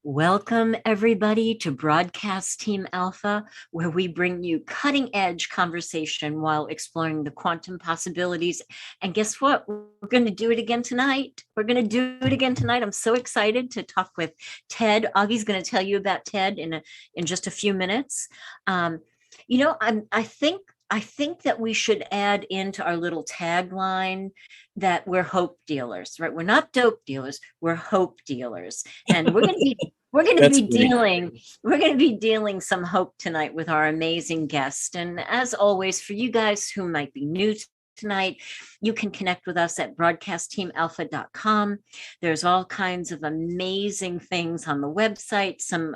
Welcome, everybody, to Broadcast Team Alpha, where we bring you cutting edge conversation while exploring the quantum possibilities. And guess what? We're going to do it again tonight. I'm so excited to talk with Ted. Augie's going to tell you about Ted in just a few minutes. I think that we should add into our little tagline that we're hope dealers, right? We're not dope dealers, we're hope dealers. And we're going to be dealing some hope tonight with our amazing guest. And as always, for you guys who might be new tonight, you can connect with us at broadcastteamalpha.com. There's all kinds of amazing things on the website, some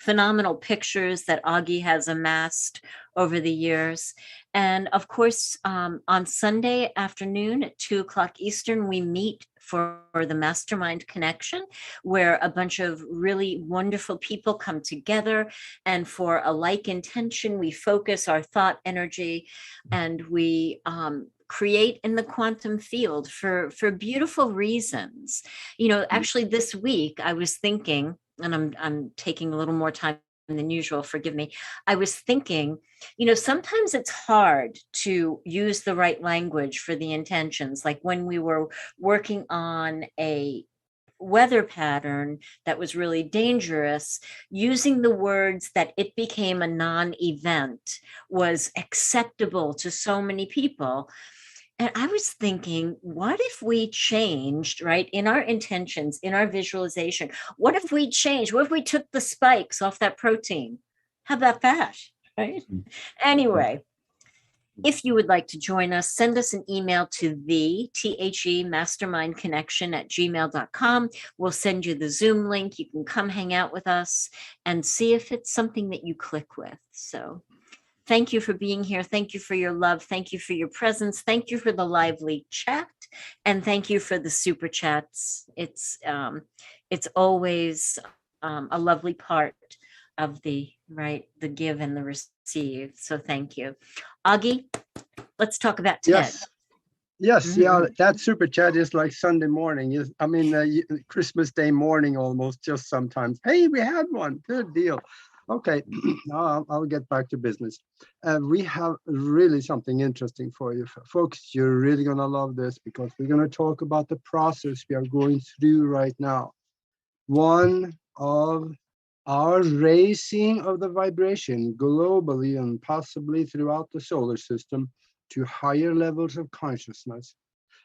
phenomenal pictures that Augie has amassed over the years. And of course, on Sunday afternoon at 2:00 Eastern, we meet for the Mastermind Connection, where a bunch of really wonderful people come together, and for a like intention, we focus our thought energy and we create in the quantum field for beautiful reasons. Actually this week I was thinking, and I'm taking a little more time than usual, forgive me. I was thinking, sometimes it's hard to use the right language for the intentions. Like when we were working on a weather pattern that was really dangerous, using the words that it became a non-event was acceptable to so many people. And I was thinking, what if we changed, right, in our intentions, in our visualization? What if we took the spikes off that protein? How about that, right? Anyway, if you would like to join us, send us an email to mastermindconnection@gmail.com. We'll send you the Zoom link. You can come hang out with us and see if it's something that you click with. So thank you for being here. Thank you for your love. Thank you for your presence. Thank you for the lively chat. And thank you for the super chats. It's always a lovely part of the give and the receive. So thank you. Augie, let's talk about Ted. Yes, yeah, that super chat is like Sunday morning. Christmas Day morning almost, just sometimes. Hey, we had one. Good deal. Okay, I'll get back to business. We have really something interesting for you, folks. You're really going to love this because we're going to talk about the process we are going through right now. One of our raising of the vibration globally and possibly throughout the solar system to higher levels of consciousness,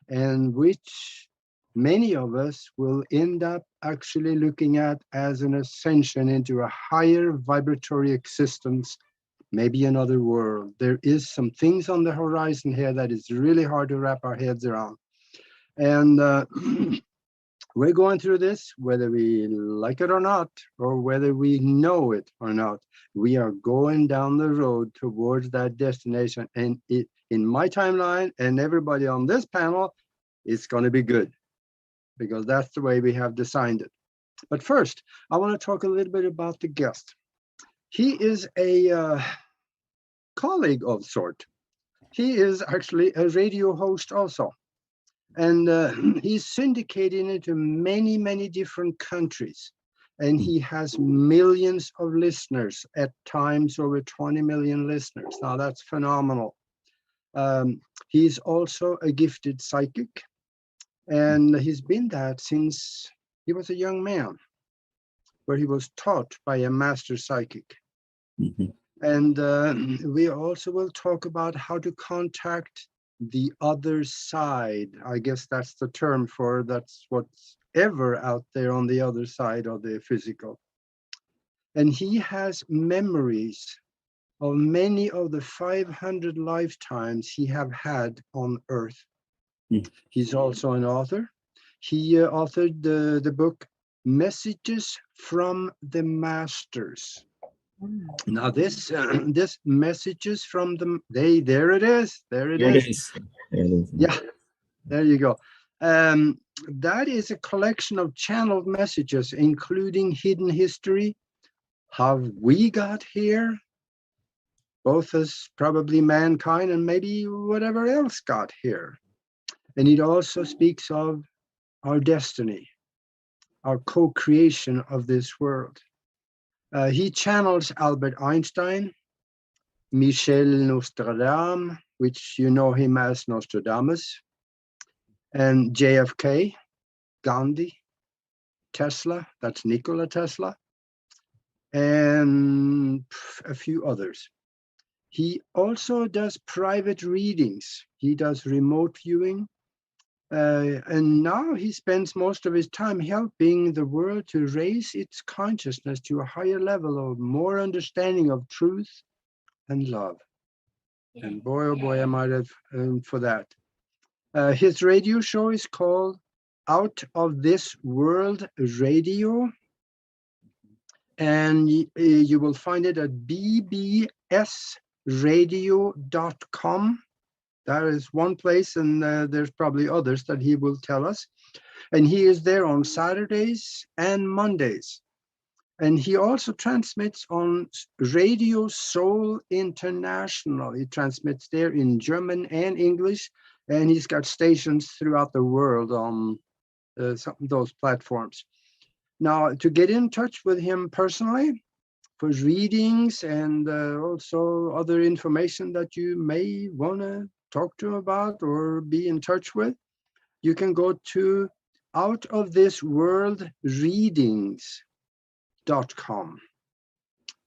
and which many of us will end up actually looking at as an ascension into a higher vibratory existence, maybe another world. There is some things on the horizon here that is really hard to wrap our heads around. And we're going through this, whether we like it or not, or whether we know it or not. We are going down the road towards that destination. And in my timeline and everybody on this panel, it's going to be good, because that's the way we have designed it. But first, I want to talk a little bit about the guest. He is a colleague of sort. He is actually a radio host also. And he's syndicated into many, many different countries. And he has millions of listeners, at times over 20 million listeners. Now that's phenomenal. He's also a gifted psychic. And he's been that since he was a young man, where he was taught by a master psychic. And we also will talk about how to contact the other side. I guess that's the term for that's what's ever out there on the other side of the physical. And he has memories of many of the 500 lifetimes he have had on Earth. He's also an author. He authored the book Messages from the Masters. Now this messages from them, there it is. Yeah, there you go. That is a collection of channeled messages, including hidden history, how we got here, both as probably mankind and maybe whatever else got here. And it also speaks of our destiny. our co-creation of this world. He channels Albert Einstein, Michel Nostradamus, which you know him as Nostradamus, and JFK, Gandhi, Tesla, that's Nikola Tesla, and a few others. He also does private readings. He does remote viewing. And now he spends most of his time helping the world to raise its consciousness to a higher level of more understanding of truth and love. And boy, oh boy, am I for that. His radio show is called Out of This World Radio. And you will find it at bbsradio.com. That is one place, and there's probably others that he will tell us. And he is there on Saturdays and Mondays. And he also transmits on Radio Soul International. He transmits there in German and English, and he's got stations throughout the world on some of those platforms. Now, to get in touch with him personally, for readings and also other information that you may want to talk to him about or be in touch with, you can go to outofThisWorldReadings.com.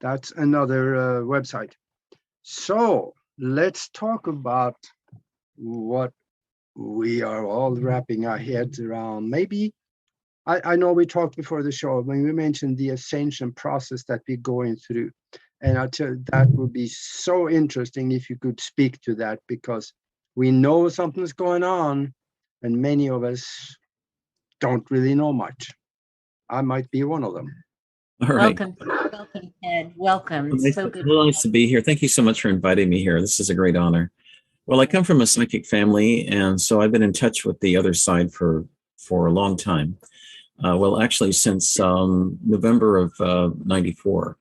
That's another website. So let's talk about what we are all wrapping our heads around. Maybe, I know we talked before the show when we mentioned the ascension process that we're going through. And I tell you, that would be so interesting if you could speak to that, because we know something's going on and many of us don't really know much. I might be one of them. All right. Welcome, Ted. Welcome. It's so good. Nice to be here. Thank you so much for inviting me here. This is a great honor. Well, I come from a psychic family, and so I've been in touch with the other side for a long time. Well, actually, since November of '94,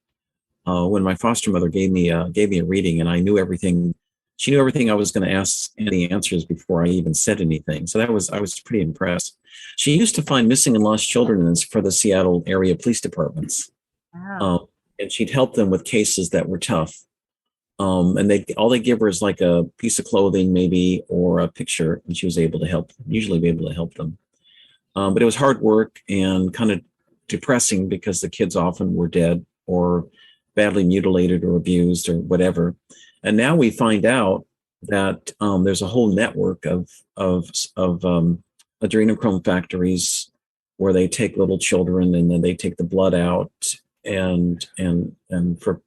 when my foster mother gave me a reading, and I knew everything. She knew everything I was going to ask, and the answers before I even said anything. So I was pretty impressed. She used to find missing and lost children for the Seattle area police departments. Wow. And she'd help them with cases that were tough. And all they give her is like a piece of clothing, maybe, or a picture, and she was usually be able to help them. But it was hard work and kind of depressing because the kids often were dead or badly mutilated or abused or whatever. And now we find out that there's a whole network of adrenochrome factories where they take little children and then they take the blood out, and for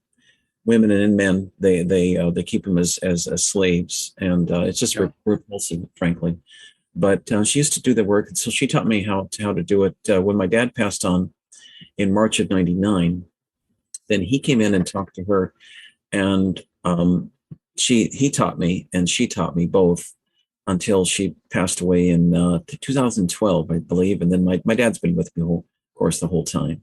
women and men they keep them as slaves, and it's just repulsive, frankly. But she used to do the work, and so she taught me how to do it. When my dad passed on in March of '99, then he came in and talked to her, and he taught me and she taught me both until she passed away in 2012, I believe. And then my dad's been with me, of course, the whole time.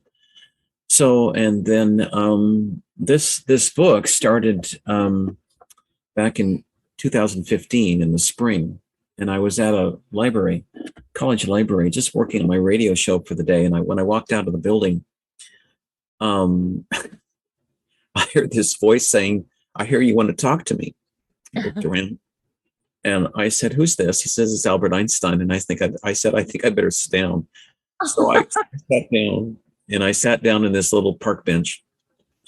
So, and then this book started back in 2015 in the spring. And I was at a college library, just working on my radio show for the day. And when I walked out of the building, I heard this voice saying, "I hear you want to talk to me." I looked around and I said, "Who's this?" He says, "It's Albert Einstein." And I said, "I think I better sit down." So I sat down, and I sat down in this little park bench,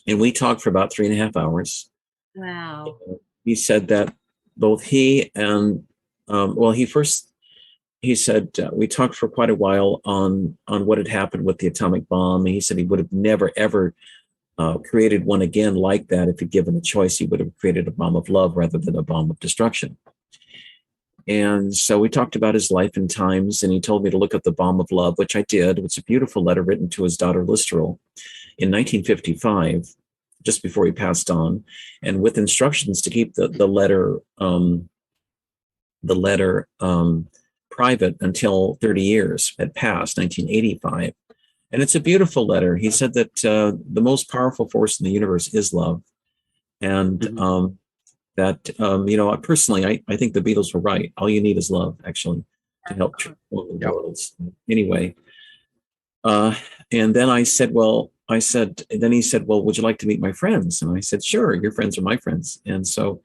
and we talked for about 3.5 hours. Wow. He said that both he and he said we talked for quite a while on what had happened with the atomic bomb. And he said he would have never, ever created one again like that. If he'd given a choice, he would have created a bomb of love rather than a bomb of destruction. And so we talked about his life and times, and he told me to look up the bomb of love, which I did. It's a beautiful letter written to his daughter, Listral, in 1955, just before he passed on, and with instructions to keep the letter private until 30 years had passed, 1985. And it's a beautiful letter. He said that the most powerful force in the universe is love. And personally, I think the Beatles were right. All you need is love, actually, to help transform the world. Anyway, And then I said, and then he said, well, would you like to meet my friends? And I said, sure, your friends are my friends. And so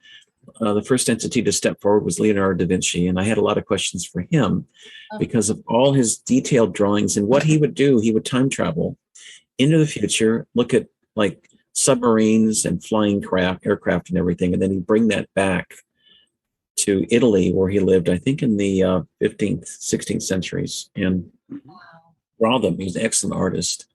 the first entity to step forward was Leonardo da Vinci. And I had a lot of questions for him because of all his detailed drawings and what he would do. He would time travel into the future, look at like submarines and flying aircraft and everything. And then he'd bring that back to Italy, where he lived, I think in the 15th, 16th centuries, and draw them. He was an excellent artist.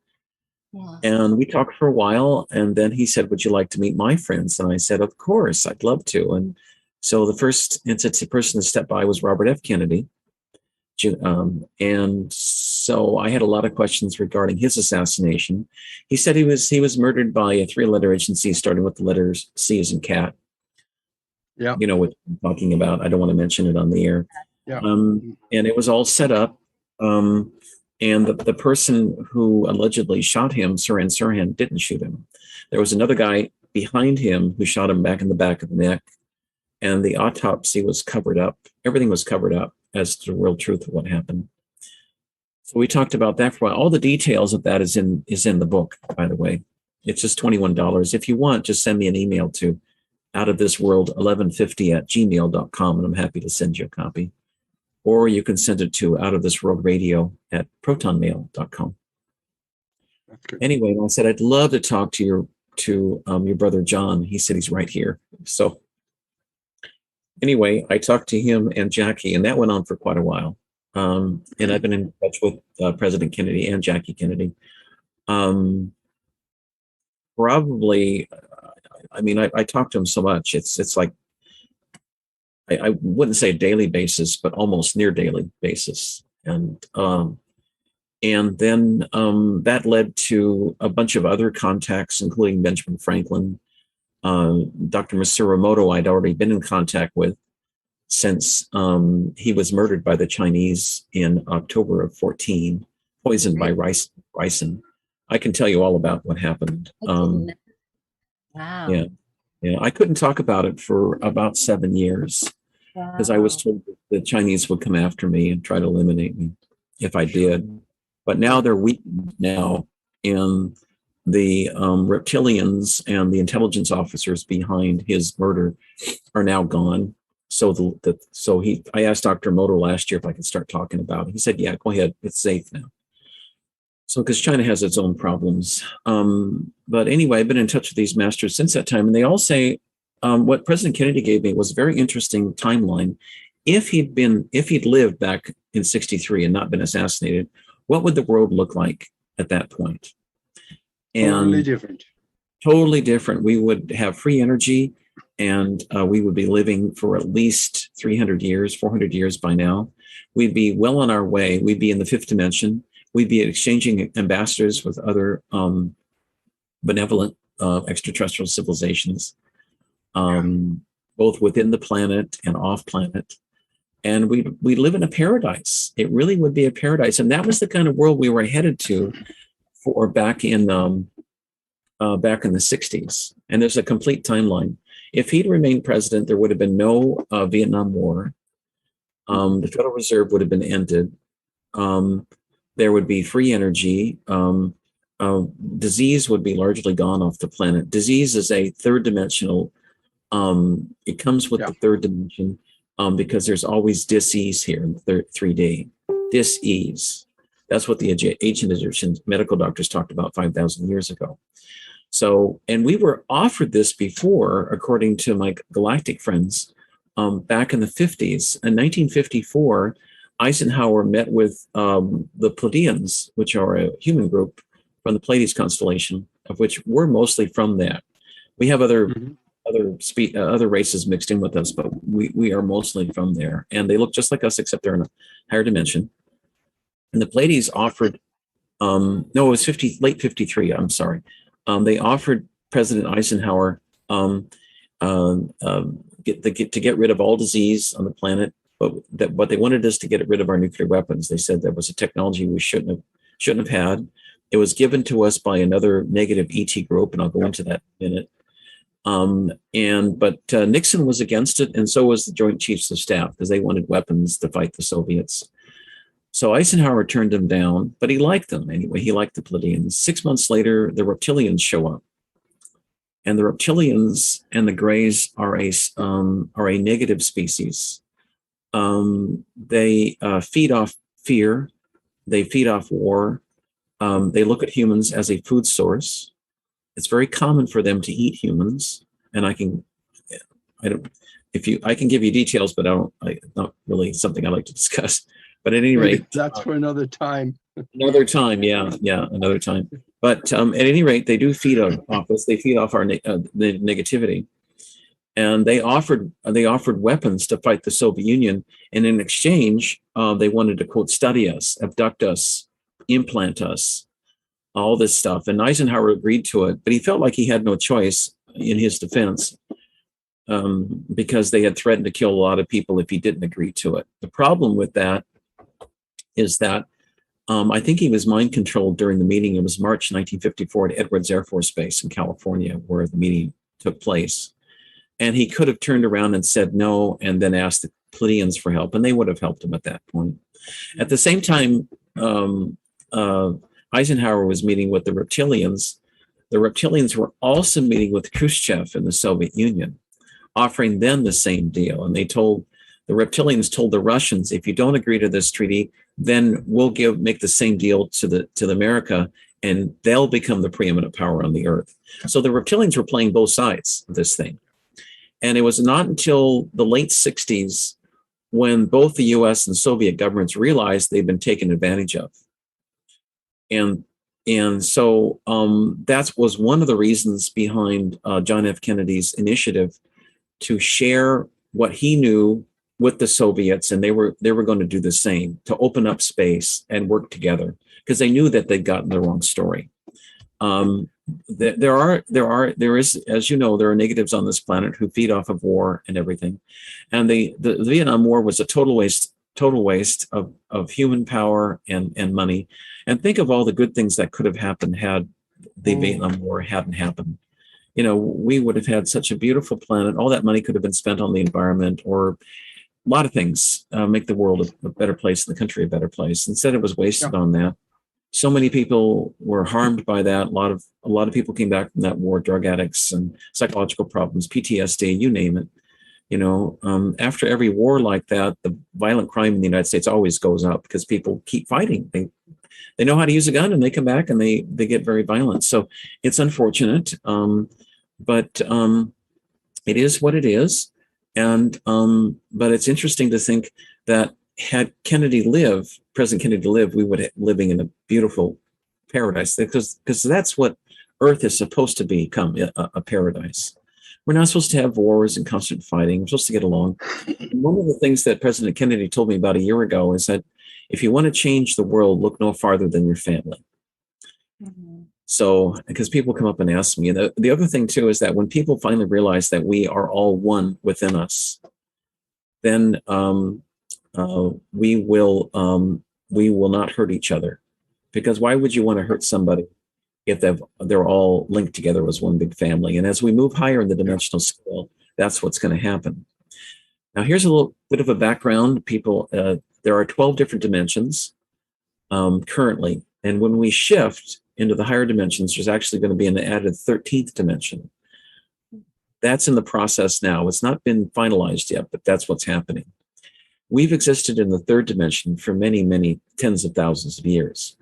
Yeah. And we talked for a while, and then he said, would you like to meet my friends? And I said, of course, I'd love to. And so the first person to step by was Robert F. Kennedy. And so I had a lot of questions regarding his assassination. He said he was murdered by a 3-letter agency, starting with the letters C as in cat. Yeah. You know what I'm talking about. I don't want to mention it on the air. Yeah. And it was all set up. And the person who allegedly shot him, Sirhan Sirhan, didn't shoot him. There was another guy behind him who shot him back in the back of the neck. And the autopsy was covered up. Everything was covered up as to the real truth of what happened. So we talked about that for a while. All the details of that is in the book, by the way. It's just $21. If you want, just send me an email to outofthisworld1150@gmail.com, and I'm happy to send you a copy. Or you can send it to outofthisworldradio@protonmail.com. Anyway, I said, I'd love to talk to your brother, John. He said he's right here. So anyway, I talked to him and Jackie, and that went on for quite a while. And I've been in touch with President Kennedy and Jackie Kennedy. Probably, I mean, I talk to him so much. It's like, I wouldn't say a daily basis, but almost near daily basis. And then that led to a bunch of other contacts, including Benjamin Franklin. Dr. Masaru Emoto I'd already been in contact with since he was murdered by the Chinese in October of 14, poisoned by ricin. I can tell you all about what happened. Wow. Yeah. I couldn't talk about it for about 7 years because I was told that the Chinese would come after me and try to eliminate me if I did. But now they're weakened now, and the reptilians and the intelligence officers behind his murder are now gone. So I asked Dr. Emoto last year if I could start talking about it. He said, yeah, go ahead. It's safe now. So, because China has its own problems. But anyway, I've been in touch with these masters since that time. And they all say what President Kennedy gave me was a very interesting timeline. If he'd lived back in 63 and not been assassinated, what would the world look like at that point? And totally different. We would have free energy, and we would be living for at least 300 years, 400 years by now. We'd be well on our way. We'd be in the 5th dimension. We'd be exchanging ambassadors with other benevolent extraterrestrial civilizations, both within the planet and off planet. And we live in a paradise. It really would be a paradise. And that was the kind of world we were headed to for back in the 60s. And there's a complete timeline. If he'd remained president, there would have been no Vietnam War. The Federal Reserve would have been ended. There would be free energy. Disease would be largely gone off the planet. Disease is a third dimensional. It comes with the third dimension because there's always dis-ease here in the 3D. Dis-ease. That's what the ancient Egyptian medical doctors talked about 5,000 years ago. So, and we were offered this before, according to my galactic friends, back in the 50s. In 1954, Eisenhower met with the Pleiadians, which are a human group from the Pleiades constellation, of which we're mostly from that. We have other races mixed in with us, but we are mostly from there. And they look just like us, except they're in a higher dimension. And the Pleiades offered, no, it was late 53, I'm sorry. They offered President Eisenhower to get rid of all disease on the planet, but what they wanted us to get rid of our nuclear weapons. They said that was a technology we shouldn't have had. It was given to us by another negative ET group, and I'll go into that in a minute. But Nixon was against it, and so was the Joint Chiefs of Staff, because they wanted weapons to fight the Soviets. So Eisenhower turned them down, but he liked them anyway. He liked the Pleiadians. 6 months later, the Reptilians show up. And the Reptilians and the Greys are a negative species. They feed off fear. They feed off war. They look at humans as a food source. It's very common for them to eat humans. And I can give you details, but not really something I like to discuss. But at any rate, that's for another time. Another time, yeah, another time. But at any rate, they do feed off us. They feed off our the negativity, and they offered weapons to fight the Soviet Union. And in exchange, they wanted to, quote, study us, abduct us, implant us, all this stuff. And Eisenhower agreed to it, but he felt like he had no choice in his defense, because they had threatened to kill a lot of people if he didn't agree to it. The problem with that is that I think he was mind controlled during the meeting. It was March 1954 at Edwards Air Force Base in California, where the meeting took place. And he could have turned around and said no, and then asked the Pleiadians for help, and they would have helped him at that point. At the same time, Eisenhower was meeting with the Reptilians. The Reptilians were also meeting with Khrushchev in the Soviet Union, offering them the same deal. And the Reptilians told the Russians, if you don't agree to this treaty, then we'll make the same deal to America, and they'll become the preeminent power on the earth. So the Reptilians were playing both sides of this thing. And it was not until the late 60s when both the US and Soviet governments realized they'd been taken advantage of. And so that was one of the reasons behind John F. Kennedy's initiative to share what he knew with the Soviets, and they were going to do the same, to open up space and work together, because they knew that they'd gotten the wrong story. There is, as you know, there are negatives on this planet who feed off of war and everything, and the Vietnam War was a total waste of human power and money. And think of all the good things that could have happened had the Vietnam War hadn't happened. You know, we would have had such a beautiful planet. All that money could have been spent on the environment, or a lot of things, make the world a better place and the country a better place. Instead, it was wasted on that. So many people were harmed by that. A lot of people came back from that war, drug addicts and psychological problems, PTSD, you name it. You know, after every war like that, the violent crime in the United States always goes up because people keep fighting. They know how to use a gun, and they come back and they get very violent. So it's unfortunate, but it is what it is. And but it's interesting to think that had President Kennedy lived, we would be living in a beautiful paradise, because that's what Earth is supposed to become, a paradise. We're not supposed to have wars and constant fighting. We're supposed to get along. And one of the things that President Kennedy told me about a year ago is that if you want to change the world, look no farther than your family. Mm-hmm. So, because people come up and ask me, and the other thing too is that when people finally realize that we are all one within us, then we will not hurt each other. Because why would you want to hurt somebody if they're all linked together as one big family? And as we move higher in the dimensional scale, that's what's going to happen. Now, here's a little bit of a background. People, there are 12 different dimensions currently. And when we shift into the higher dimensions, there's actually going to be an added 13th dimension. That's in the process now. It's not been finalized yet, but that's what's happening. We've existed in the third dimension for many, many tens of thousands of years.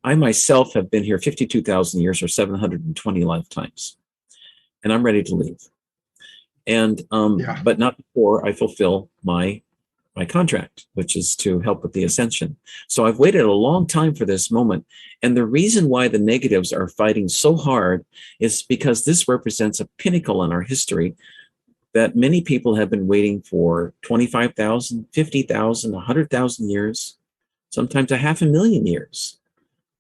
I myself have been here 52,000 years, or 720 lifetimes, and I'm ready to leave. And but not before I fulfill my contract, which is to help with the ascension. So I've waited a long time for this moment. And the reason why the negatives are fighting so hard is because this represents a pinnacle in our history that many people have been waiting for 25,000, 50,000, 100,000 years, sometimes 500,000 years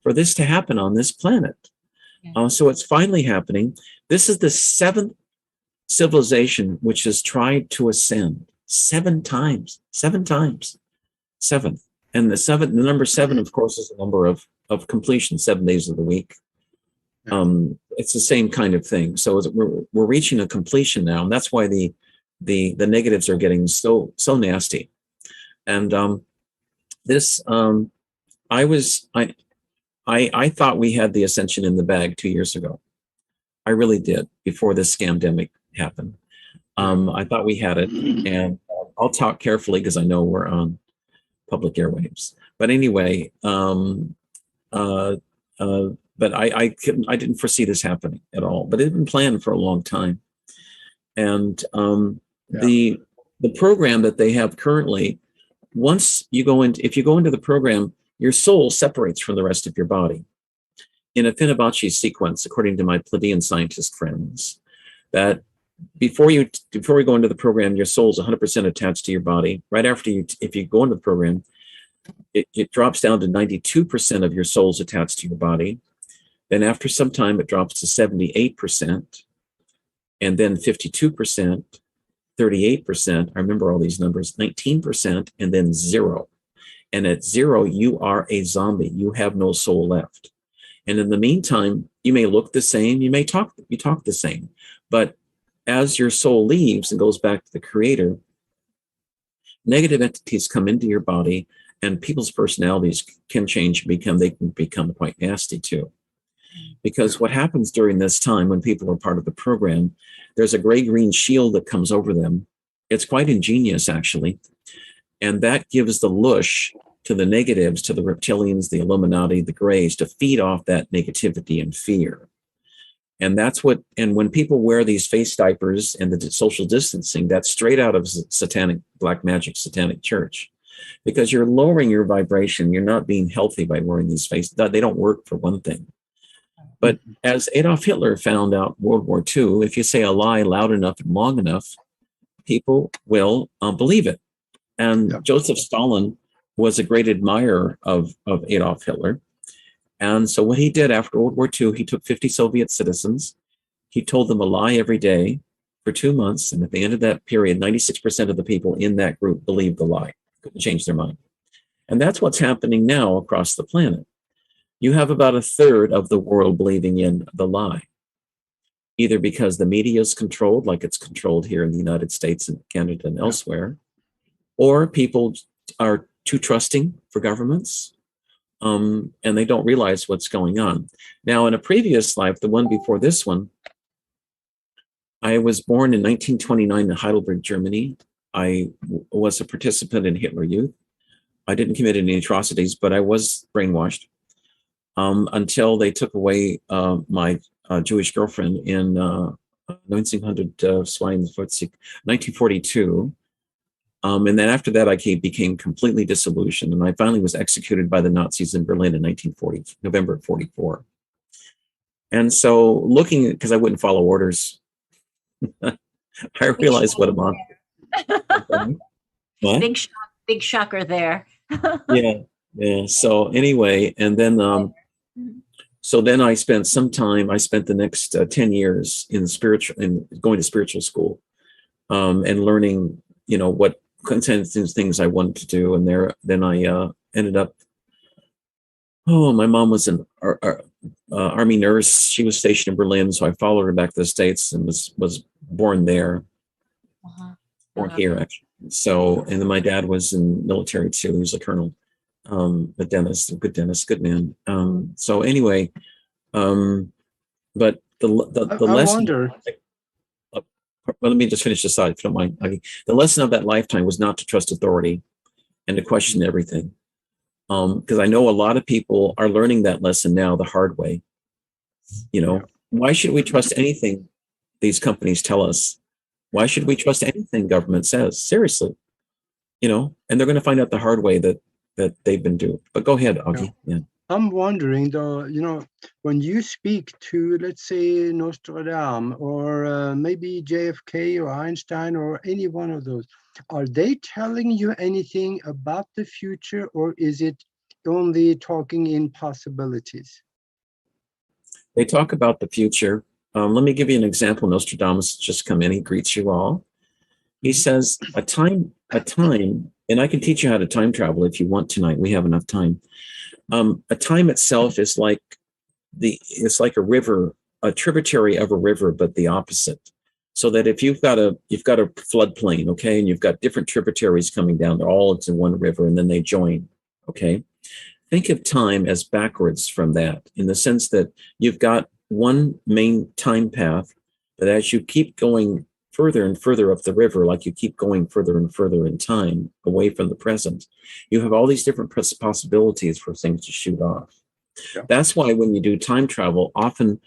for this to happen on this planet. So it's finally happening. This is the 7th civilization which has tried to ascend. 7 times. 7th. And the number 7, of course, is the number of completion, 7 days of the week. It's the same kind of thing. So we're reaching a completion now, and that's why the negatives are getting so nasty. And this, I thought we had the ascension in the bag 2 years ago. I really did, before this scamdemic happened. I thought we had it, and I'll talk carefully because I know we're on public airwaves. But anyway, but I didn't foresee this happening at all. But it had been planned for a long time, and the program that they have currently, once you go into, if you go into the program, your soul separates from the rest of your body in a Fibonacci sequence, according to my Pleiadian scientist friends, that before you go into the program, your soul is 100% attached to your body. Right after you, if you go into the program, it drops down to 92% of your soul's attached to your body. Then after some time, it drops to 78%, and then 52%, 38%. I remember all these numbers, 19%, and then 0. And at 0, you are a zombie. You have no soul left. And in the meantime, you may look the same, you talk the same, but as your soul leaves and goes back to the creator, negative entities come into your body, and people's personalities can change and they can become quite nasty too. Because what happens during this time when people are part of the program, there's a gray-green shield that comes over them. It's quite ingenious, actually. And that gives the lush to the negatives, to the reptilians, the Illuminati, the grays, to feed off that negativity and fear. And that's what, and when people wear these face diapers and the social distancing, that's straight out of satanic, black magic, satanic church, because you're lowering your vibration. You're not being healthy by wearing these face. They don't work, for one thing. But as Adolf Hitler found out World War II, if you say a lie loud enough and long enough, people will believe it. And Joseph Stalin was a great admirer of Adolf Hitler. And so what he did after World War II, he took 50 Soviet citizens. He told them a lie every day for 2 months. And at the end of that period, 96% of the people in that group believed the lie, couldn't change their mind. And that's what's happening now across the planet. You have about a third of the world believing in the lie, either because the media is controlled, like it's controlled here in the United States and Canada and elsewhere, or people are too trusting for governments, and they don't realize what's going on. Now, in a previous life, the one before this one, I was born in 1929 in Heidelberg, Germany. I was a participant in Hitler Youth. I didn't commit any atrocities, but I was brainwashed until they took away my Jewish girlfriend in 1942. And then after that, I became completely disillusioned, and I finally was executed by the Nazis in Berlin in November of 44. And so looking at, because I wouldn't follow orders, I realized what a monster. What? Big shocker there. Yeah. So anyway, and then, so then I spent the next 10 years in going to spiritual school, and learning, what content things I wanted to do. And then I ended up, my mom was an Army nurse. She was stationed in Berlin, so I followed her back to the States and was born there, born here, actually. So, and then my dad was in military too. He was a colonel, a dentist, good man. So anyway, but the lesson. Wonder. Well, let me just finish this side, if you don't mind. The lesson of that lifetime was not to trust authority and to question everything. Because I know a lot of people are learning that lesson now the hard way. Why should we trust anything these companies tell us? Why should we trust anything government says? Seriously, and they're going to find out the hard way that they've been duped. But go ahead, Augie. Yeah. I'm wondering though, when you speak to, let's say, Nostradamus or maybe JFK or Einstein or any one of those, are they telling you anything about the future, or is it only talking in possibilities? They talk about the future. Let me give you an example. Nostradamus has just come in. He greets you all. He says, a time, and I can teach you how to time travel if you want tonight. We have enough time. A time itself is like a river, a tributary of a river, but the opposite. So that if you've got a floodplain, okay, and you've got different tributaries coming down, they're all into one river, and then they join, Okay. Think of time as backwards from that, in the sense that you've got one main time path, but as you keep going further and further up the river, like you keep going further and further in time away from the present, you have all these different possibilities for things to shoot off. Yeah. That's why when you do time travel, often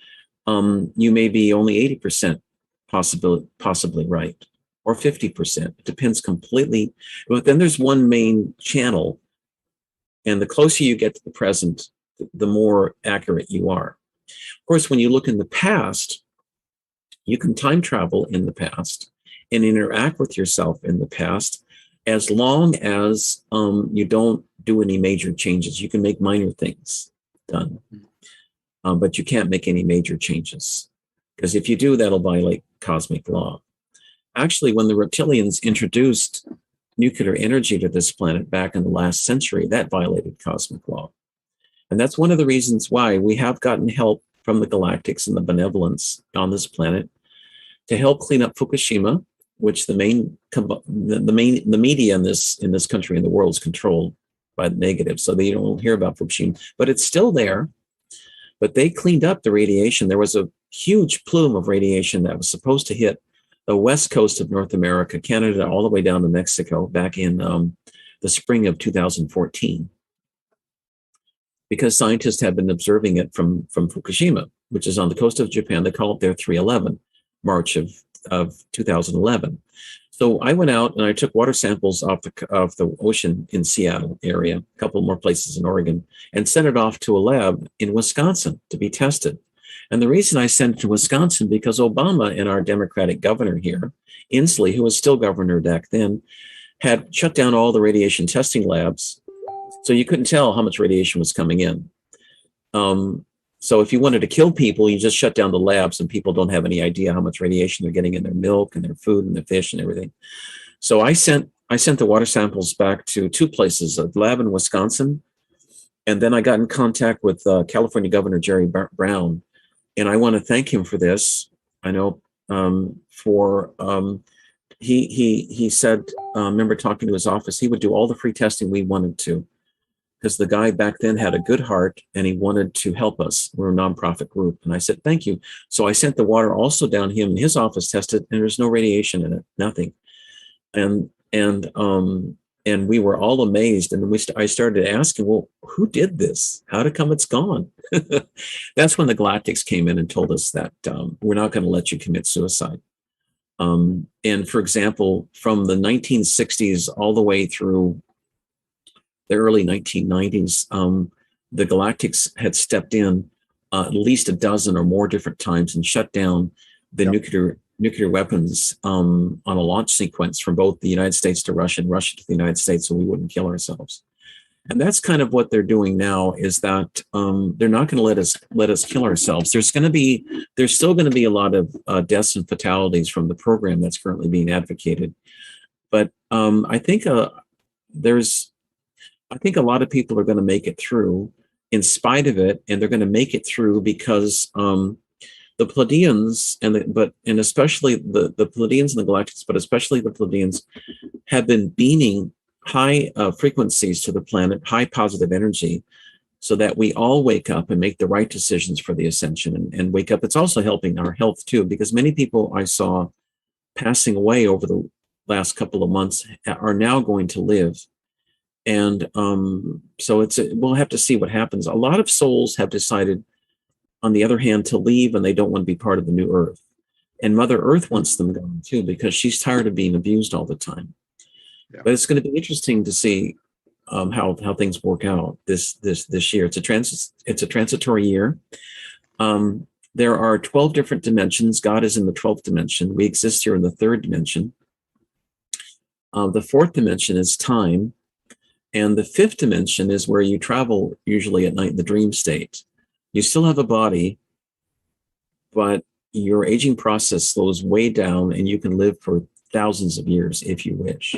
you may be only 80% possibly right, or 50%. It depends completely. But then there's one main channel, and the closer you get to the present, the more accurate you are. Of course, when you look in the past, you can time travel in the past and interact with yourself in the past, as long as you don't do any major changes. You can make minor things done, but you can't make any major changes, because if you do, that'll violate cosmic law. Actually, when the reptilians introduced nuclear energy to this planet back in the last century, that violated cosmic law. And that's one of the reasons why we have gotten help from the galactics and the benevolence on this planet to help clean up Fukushima, which the media in this country and the world is controlled by the negative, so they don't hear about Fukushima, but it's still there. But they cleaned up the radiation. There was a huge plume of radiation that was supposed to hit the west coast of North America, Canada, all the way down to Mexico back in the spring of 2014. Because scientists have been observing it from Fukushima, which is on the coast of Japan. They call it their 311, March of 2011. So I went out and I took water samples off the ocean in Seattle area, a couple more places in Oregon, and sent it off to a lab in Wisconsin to be tested. And the reason I sent it to Wisconsin, because Obama and our Democratic governor here, Inslee, who was still governor back then, had shut down all the radiation testing labs. So you couldn't tell how much radiation was coming in. So if you wanted to kill people, you just shut down the labs, and people don't have any idea how much radiation they're getting in their milk and their food and their fish and everything. So I sent the water samples back to two places, a lab in Wisconsin, and then I got in contact with California Governor Jerry Brown, and I want to thank him for this. I know he said, remember talking to his office, he would do all the free testing we wanted to, because the guy back then had a good heart and he wanted to help us. We're a nonprofit group. And I said, thank you. So I sent the water also down him. His office tested, and there's no radiation in it, nothing. And we were all amazed. And I started asking, well, who did this? How come it's gone? That's when the galactics came in and told us that we're not going to let you commit suicide. And for example, from the 1960s all the way through the early 1990s, the galactics had stepped in at least a dozen or more different times and shut down the nuclear weapons on a launch sequence from both the United States to Russia and Russia to the United States, so we wouldn't kill ourselves. And that's kind of what they're doing now, is that they're not going to let us kill ourselves. There's still going to be a lot of deaths and fatalities from the program that's currently being advocated. But I think a lot of people are going to make it through in spite of it, and they're going to make it through because the Pleiadians and especially the Pleiadians and the Galactics, but especially the Pleiadians, have been beaming high frequencies to the planet, high positive energy, so that we all wake up and make the right decisions for the ascension and wake up. It's also helping our health too, because many people I saw passing away over the last couple of months are now going to live. And so we'll have to see what happens. A lot of souls have decided, on the other hand, to leave, and they don't want to be part of the new Earth. And Mother Earth wants them gone too, because she's tired of being abused all the time. Yeah. But it's going to be interesting to see how things work out this year. It's a transitory year. There are 12 different dimensions. God is in the 12th dimension. We exist here in the 3rd dimension. The 4th dimension is time. And the 5th dimension is where you travel usually at night in the dream state. You still have a body, but your aging process slows way down, and you can live for thousands of years if you wish.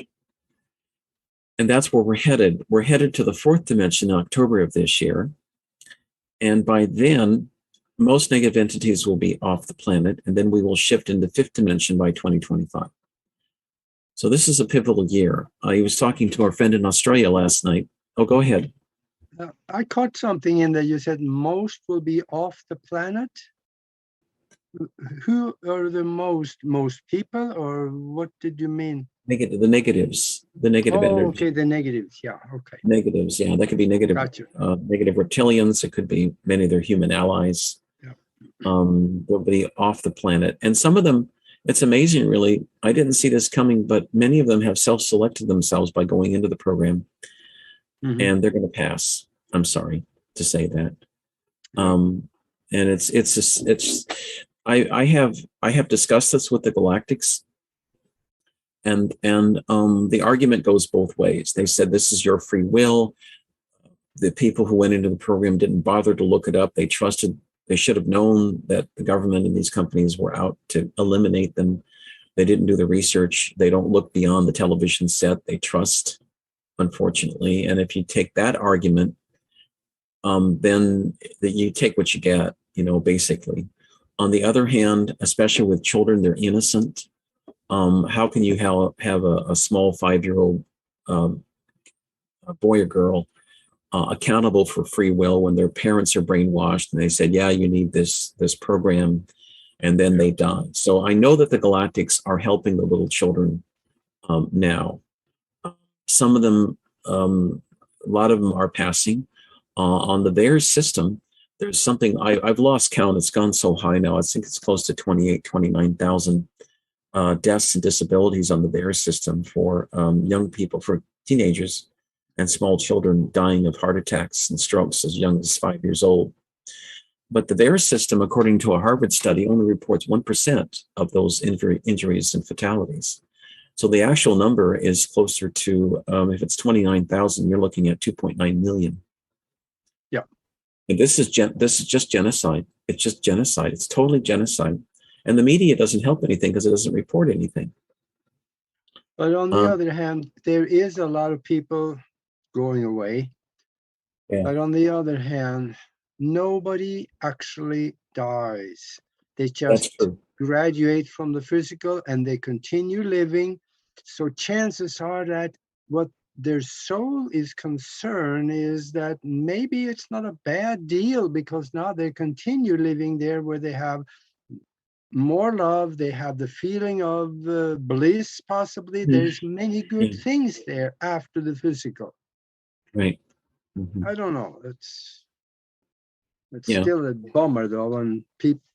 And that's where we're headed. We're headed to the 4th dimension in October of this year. And by then, most negative entities will be off the planet, and then we will shift into 5th dimension by 2025. So this is a pivotal year. I was talking to our friend in Australia last night, Oh, go ahead. I caught something in there. You said most will be off the planet. Who are the most people, or what did you mean? The negatives, the negative Oh, energy. okay, the negatives. Yeah, okay. Negatives, yeah, that could be negative. Gotcha. Negative reptilians. It could be many of their human allies. Yeah. They'll be off the planet, and some of them. It's amazing, really. I didn't see this coming, but many of them have self-selected themselves by going into the program, and they're going to pass. I'm sorry to say that. And I have discussed this with the Galactics, and the argument goes both ways. They said this is your free will. The people who went into the program didn't bother to look it up. They trusted. They should have known that the government and these companies were out to eliminate them. They didn't do the research. They don't look beyond the television set. They trust, unfortunately. And if you take that argument, then you take what you get, basically. On the other hand, especially with children, they're innocent. How can you have a small 5-year-old boy or girl accountable for free will when their parents are brainwashed and they said, yeah, you need this program, and then they die? So I know that the Galactics are helping the little children now. Some of them, a lot of them are passing. On the VAERS system, there's something, I've lost count. It's gone so high now. I think it's close to 29,000 deaths and disabilities on the VAERS system for young people, for teenagers and small children dying of heart attacks and strokes as young as 5 years old. But the VAERS system, according to a Harvard study, only reports 1% of those injuries and fatalities. So the actual number is closer to, if it's 29,000, you're looking at 2.9 million. Yeah. And this is just genocide. It's just genocide. It's totally genocide. And the media doesn't help anything because it doesn't report anything. But on the other hand, there is a lot of people going away. Yeah. But on the other hand, nobody actually dies. They just graduate from the physical and they continue living. So chances are that what their soul is concerned is that maybe it's not a bad deal, because now they continue living there where they have more love, they have the feeling of bliss, possibly. There's many good things there after the physical. Right. I don't know. It's still a bummer, though, when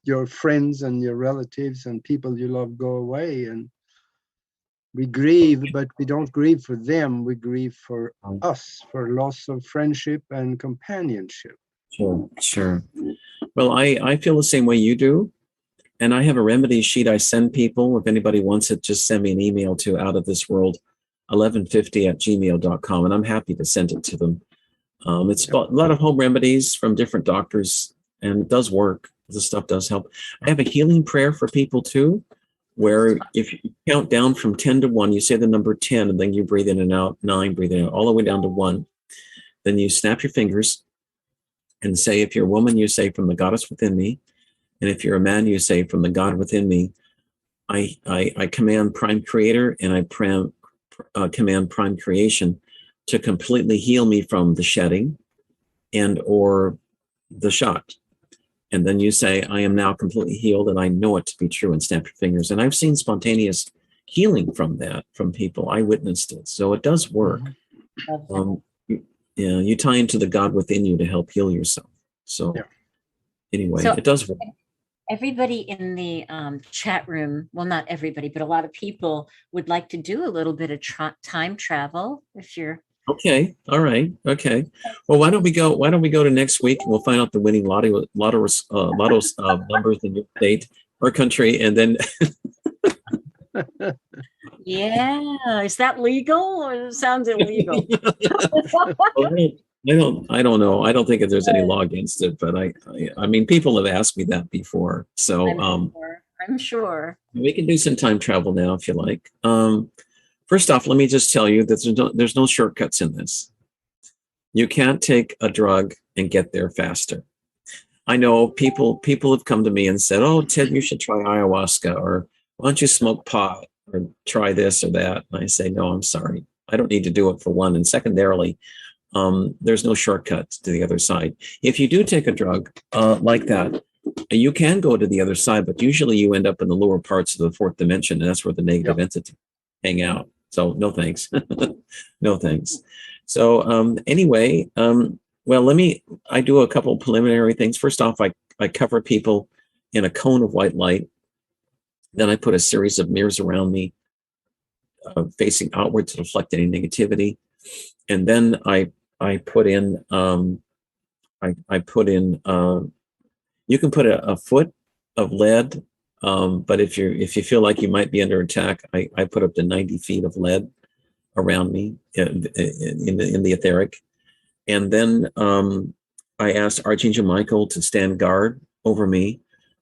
your friends and your relatives and people you love go away, and we grieve, but we don't grieve for them. We grieve for us, for loss of friendship and companionship. Sure. Well, I feel the same way you do. And I have a remedy sheet I send people. If anybody wants it, just send me an email to outofthisworld1150@gmail.com, and I'm happy to send it to them. It's a lot of home remedies from different doctors, and it does work. This stuff does help. I have a healing prayer for people too, where if you count down from 10 to 1, you say the number 10, and then you breathe in and out, 9, breathe in and out, all the way down to 1. Then you snap your fingers and say, if you're a woman, you say, from the goddess within me. And if you're a man, you say, from the God within me, I command Prime Creator, and I command Prime Creation to completely heal me from the shedding and or the shot. And then you say, I am now completely healed, and I know it to be true, and snap your fingers. And I've seen spontaneous healing from that, from people. I witnessed it. So it does work. You tie into the God within you to help heal yourself. So anyway, it does work. Everybody in the chat room, well, not everybody, but a lot of people would like to do a little bit of time travel. If you're okay, all right, okay. Well, why don't we go to next week, and we'll find out the winning lotto numbers in your state or country, and then. Yeah, is that legal, or it sounds illegal? I don't know. I don't think that there's any law against it, but I mean, people have asked me that before. So I'm sure. We can do some time travel now if you like. First off, let me just tell you that there's no shortcuts in this. You can't take a drug and get there faster. I know people have come to me and said, "Oh, Ted, you should try ayahuasca, or why don't you smoke pot, or try this or that?" And I say, "No, I'm sorry. I don't need to do it, for one. And secondarily, There's no shortcut to the other side. If you do take a drug like that, you can go to the other side, but usually you end up in the lower parts of the fourth dimension, and that's where the negative entity hang out. So no thanks. No thanks. So anyway, well, I do a couple of preliminary things. First off, I cover people in a cone of white light. Then I put a series of mirrors around me facing outward to deflect any negativity. And then I put in, you can put a foot of lead, but if you feel like you might be under attack, I put up to 90 feet of lead around me in the etheric. And then I asked Archangel Michael to stand guard over me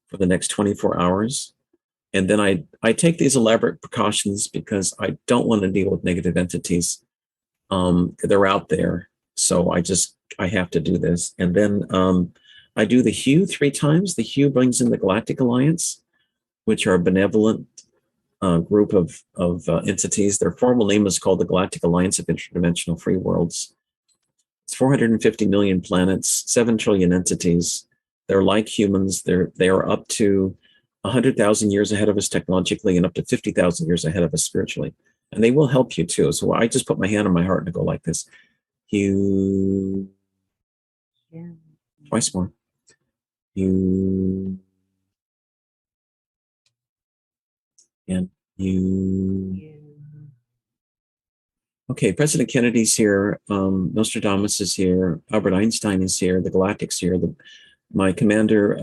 for the next 24 hours. And then I take these elaborate precautions because I don't want to deal with negative entities. They're out there. So I have to do this. And then I do the hue 3 times. The hue brings in the Galactic Alliance, which are a benevolent group of entities. Their formal name is called the Galactic Alliance of Interdimensional Free Worlds. It's 450 million planets, 7 trillion entities. They're like humans. They are up to 100,000 years ahead of us technologically and up to 50,000 years ahead of us spiritually. And they will help you too. So I just put my hand on my heart and I go like this. You. Yeah. Twice more. You. And you. Okay, President Kennedy's here. Nostradamus is here. Albert Einstein is here. The Galactic's here. My commander,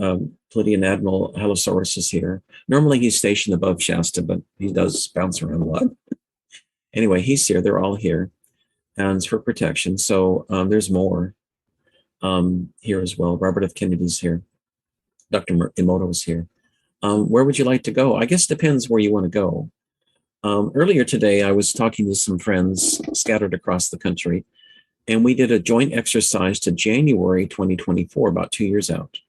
Pleiadian Admiral Halosaurus, is here. Normally he's stationed above Shasta, but he does bounce around a lot. Anyway, he's here. They're all here. And it's for protection. So there's more here as well. Robert F. Kennedy's here. Dr. Emoto is here. Where would you like to go? I guess it depends where you want to go. Earlier today, I was talking to some friends scattered across the country, and we did a joint exercise to January 2024, about 2 years out,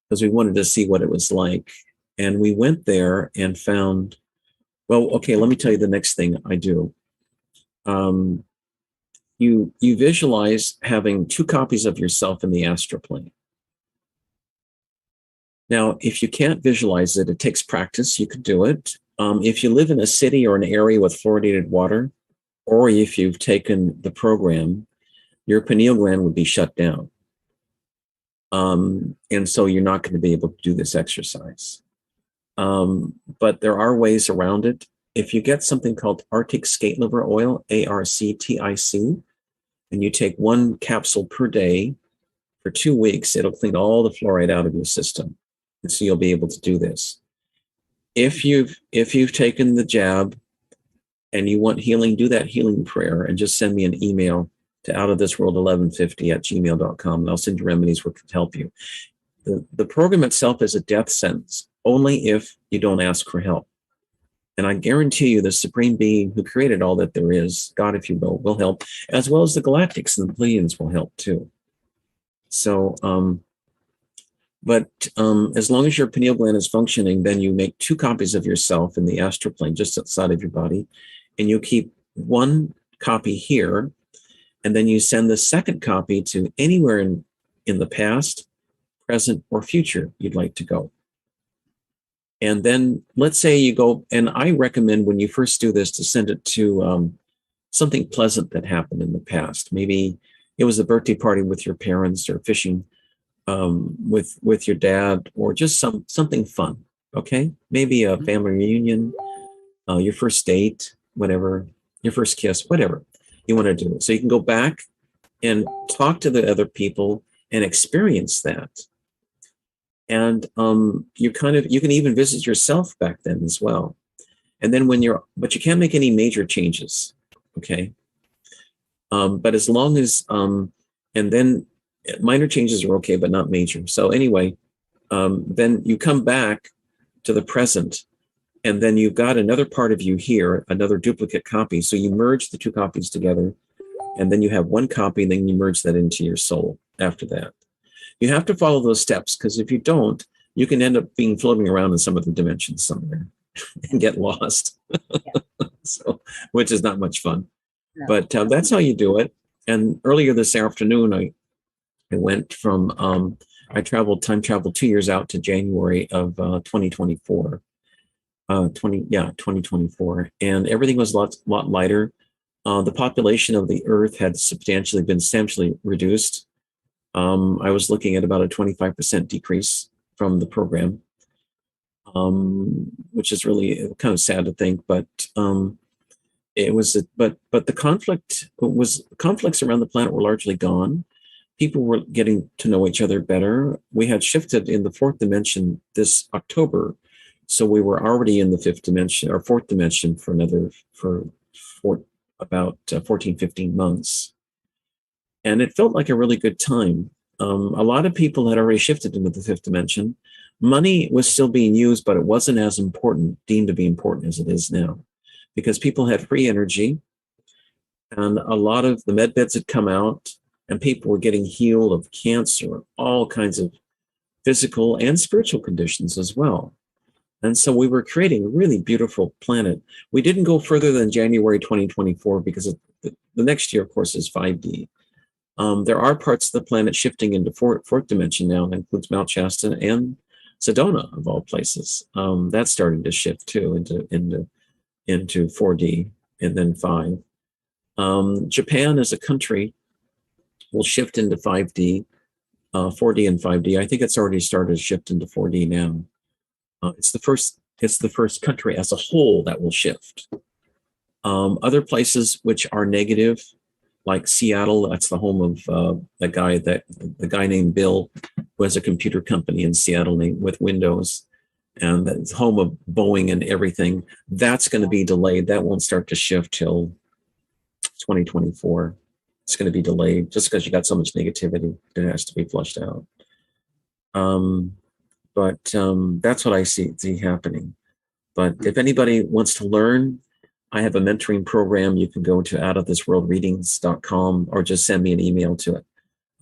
because we wanted to see what it was like. And we went there and found, well, okay, let me tell you the next thing I do. You visualize having 2 copies of yourself in the astral plane. Now, if you can't visualize it, it takes practice. You could do it. If you live in a city or an area with fluoridated water, or if you've taken the program, your pineal gland would be shut down. And so you're not going to be able to do this exercise. But there are ways around it. If you get something called Arctic skate liver oil, ARCTIC, and you take 1 capsule per day for 2 weeks, it'll clean all the fluoride out of your system. And so you'll be able to do this. If you've taken the jab and you want healing, do that healing prayer and just send me an email to outofthisworld1150@gmail.com, and I'll send you remedies which can help you. The program itself is a death sentence, only if you don't ask for help. And I guarantee you the Supreme Being who created all that there is, God, if you will help, as well as the Galactics and the Pleiadians will help too. So, but as long as your pineal gland is functioning, then you make 2 copies of yourself in the astral plane just outside of your body, and you keep 1 copy here, and then you send the 2nd copy to anywhere in the past, present, or future you'd like to go. And then let's say you go, and I recommend when you first do this to send it to something pleasant that happened in the past. Maybe it was a birthday party with your parents, or fishing with your dad, or just something fun. Okay, maybe a family reunion, your first date, whatever, your first kiss, whatever you want to do. So you can go back and talk to the other people and experience that. And you can even visit yourself back then as well. And then but you can't make any major changes. Okay. But as long as, and then minor changes are okay, but not major. So anyway, then you come back to the present, and then you've got another part of you here, another duplicate copy. So you merge the 2 copies together, and then you have 1 copy, and then you merge that into your soul after that. You have to follow those steps, because if you don't, you can end up being floating around in some other dimension somewhere and get lost. Yeah. So, which is not much fun. No. But that's how you do it. and earlier this afternoon, I went from, time traveled 2 years out to January of 2024. 2024, and everything was a lot lighter. The population of the Earth had been substantially reduced. I was looking at about a 25% decrease from the program, which is really kind of sad to think, but it was. But the conflicts around the planet were largely gone. People were getting to know each other better. We had shifted in the fourth dimension this October. So we were already in the fifth dimension or fourth dimension for about 14, 15 months. And it felt like a really good time. A lot of people had already shifted into the fifth dimension. Money was still being used, but it wasn't as deemed to be important as it is now, because people had free energy, and a lot of the med beds had come out, and people were getting healed of cancer, all kinds of physical and spiritual conditions as well. And so we were creating a really beautiful planet. We didn't go further than January 2024 because the next year, of course, is 5D. There are parts of the planet shifting into fourth dimension now. That includes Mount Shasta and Sedona, of all places. That's starting to shift too into 4D and then 5. Japan as a country will shift into 5D, 4D and 5D. I think it's already started to shift into 4D now. It's the first country as a whole that will shift. Other places which are negative, like Seattle, that's the home of the guy named Bill, who has a computer company in Seattle with Windows, and that's home of Boeing and everything. That's going to be delayed. That won't start to shift till 2024. It's going to be delayed just because you got so much negativity. It has to be flushed out. But that's what I see happening. But if anybody wants to learn, I have a mentoring program. You can go to outofthisworldreadings.com or just send me an email to it,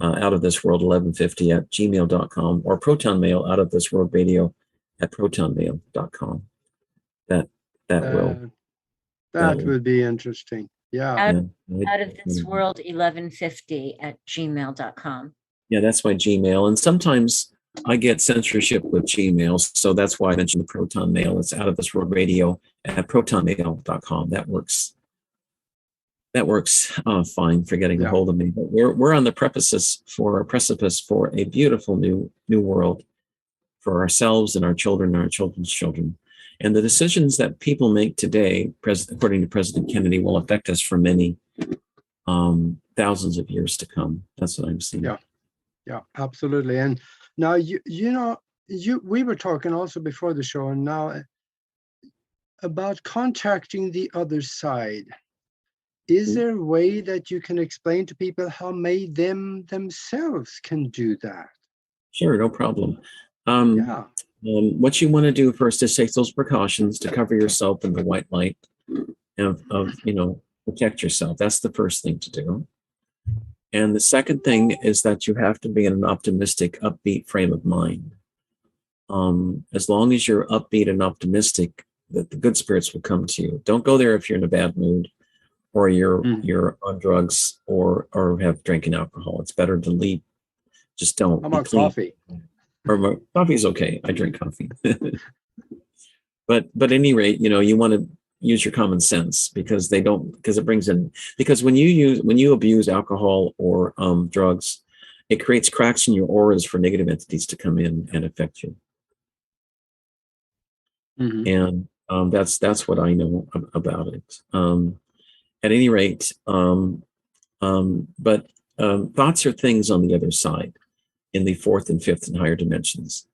outofthisworld1150@gmail.com, or proton mail, outofthisworldradio@protonmail.com. That would be interesting. Yeah. outofthisworld1150@gmail.com. Yeah, that's my Gmail. And sometimes I get censorship with Gmail, so that's why I mentioned the Proton Mail. It's outofthisworldradio@protonmail.com. That works fine for getting a hold of me. But we're on the precipice for a beautiful new world for ourselves and our children and our children's children. And the decisions that people make today, according to President Kennedy, will affect us for many thousands of years to come. That's what I'm seeing. Yeah, absolutely. And now, we were talking also before the show, and now about contacting the other side. Is there a way that you can explain to people how themselves can do that? Sure, no problem. What you want to do first is take those precautions to cover yourself in the white light of protect yourself. That's the first thing to do. And the second thing is that you have to be in an optimistic, upbeat frame of mind. As long as you're upbeat and optimistic, that the good spirits will come to you. Don't go there if you're in a bad mood, or you're on drugs, or have drinking alcohol. It's better to leave. Just don't. How about coffee? Or coffee's okay. I drink coffee. But at any rate, you want to use your common sense, because it brings in, because when you abuse alcohol or drugs, it creates cracks in your auras for negative entities to come in and affect you. And that's what I know about it. At any rate, but thoughts are things on the other side, in the fourth and fifth and higher dimensions.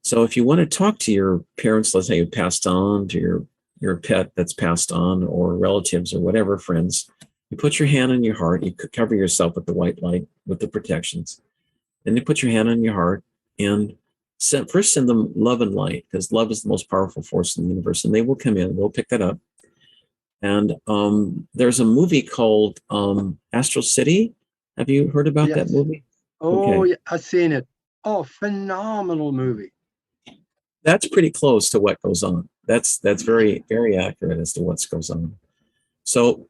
So if you want to talk to your parents, let's say who passed on, to your pet that's passed on, or relatives or whatever, friends, you put your hand on your heart, you cover yourself with the white light, with the protections. Then you put your hand on your heart and first send them love and light, because love is the most powerful force in the universe, and they will come in, they'll pick that up. And there's a movie called Astral City. Have you heard about that movie? Oh, yeah, I've seen it. Oh, phenomenal movie. That's pretty close to what goes on. That's very, very accurate as to what goes on. So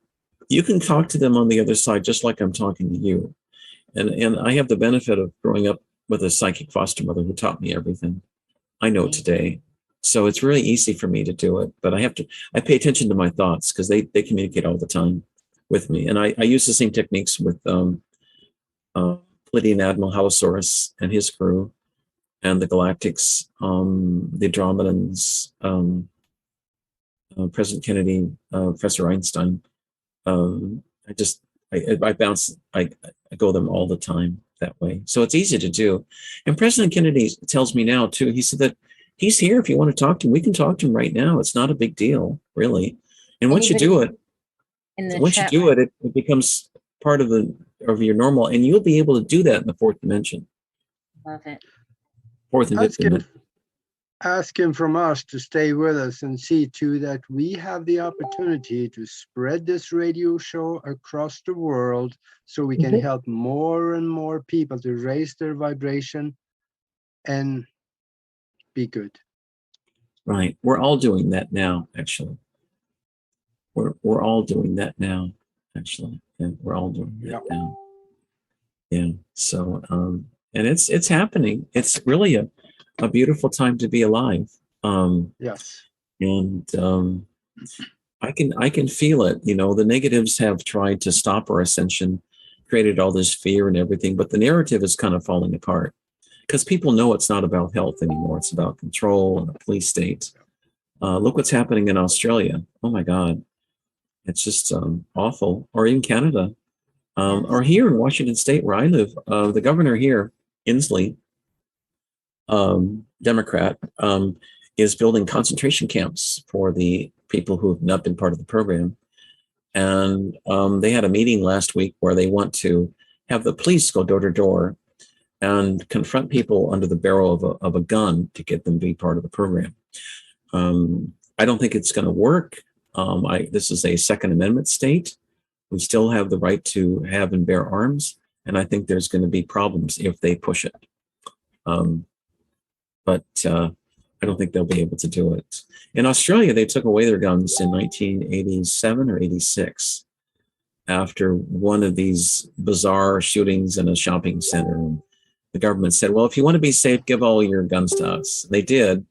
you can talk to them on the other side, just like I'm talking to you. And I have the benefit of growing up with a psychic foster mother who taught me everything I know today. So it's really easy for me to do it, but I pay attention to my thoughts because they communicate all the time with me. And I use the same techniques with Pleiadian Admiral Halosaurus and his crew, and the Galactics, the Andromedans, President Kennedy, Professor Einstein. I bounce, I go them all the time that way. So it's easy to do. And President Kennedy tells me now too, he said that he's here if you want to talk to him. We can talk to him right now. It's not a big deal, really. And once you do it, it becomes part of your normal, and you'll be able to do that in the fourth dimension. Love it. Fourth and fifth dimension. Ask him from us to stay with us and see too that we have the opportunity to spread this radio show across the world so we can help more and more people to raise their vibration and be good. Right. We're all doing that now, actually. We're all doing that now, actually. And we're all doing that now. Yeah. So and it's happening. It's really a beautiful time to be alive. Yes. And I can feel it. You know, the negatives have tried to stop our ascension, created all this fear and everything, but the narrative is kind of falling apart because people know it's not about health anymore. It's about control and a police state. Look what's happening in Australia. Oh my God. It's just awful. Or in Canada, or here in Washington State where I live, the governor here, Inslee, Democrat, is building concentration camps for the people who have not been part of the program. And they had a meeting last week where they want to have the police go door to door and confront people under the barrel of a gun to get them to be part of the program. I don't think it's going to work. This is a Second Amendment state. We still have the right to have and bear arms. And I think there's going to be problems if they push it. But I don't think they'll be able to do it. In Australia, they took away their guns in 1987 or 86 after one of these bizarre shootings in a shopping center. And the government said, well, if you want to be safe, give all your guns to us. They did.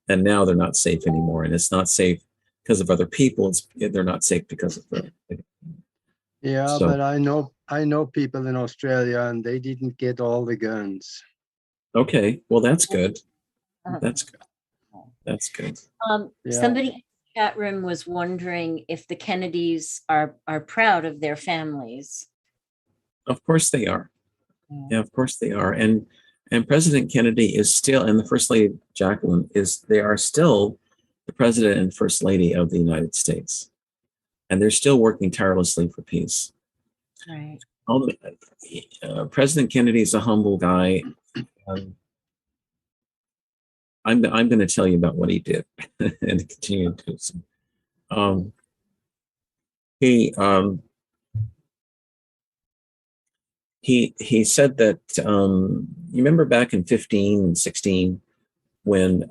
And now they're not safe anymore. And it's not safe because of other people. They're not safe because of the. Yeah, so, but I know people in Australia and they didn't get all the guns. Okay, well, that's good. That's good. That's good. Somebody in the chat room was wondering if the Kennedys are proud of their families. Of course they are. Yeah, of course they are. And President Kennedy is still, and the First Lady Jacqueline they are still the President and First Lady of the United States. And they're still working tirelessly for peace. Right. President Kennedy is a humble guy. I'm going to tell you about what he did and continue to do so. He said that you remember back in 15 and 16 when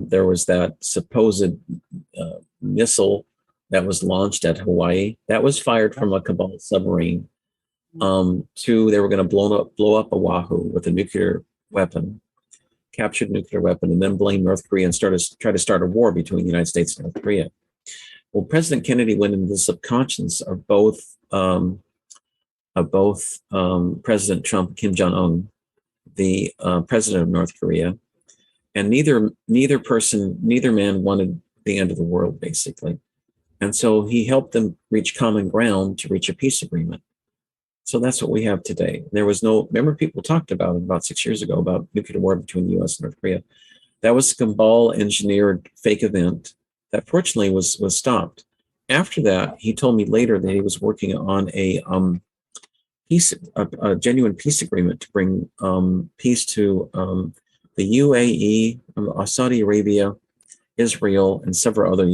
there was that supposed missile that was launched at Hawaii that was fired from a Cabal submarine. They were going to blow up Oahu with a nuclear weapon, captured nuclear weapon, and then blame North Korea and try to start a war between the United States and North Korea. Well, President Kennedy went into the subconscious of both President Trump, Kim Jong-un, the president of North Korea, and neither man wanted the end of the world, basically. And so he helped them reach common ground to reach a peace agreement. So that's what we have today. There was remember people talked about 6 years ago about nuclear war between the US and North Korea. That was a Cabal engineered fake event that fortunately was stopped. After that, he told me later that he was working on a genuine peace agreement to bring peace to the UAE, Saudi Arabia, Israel, and several other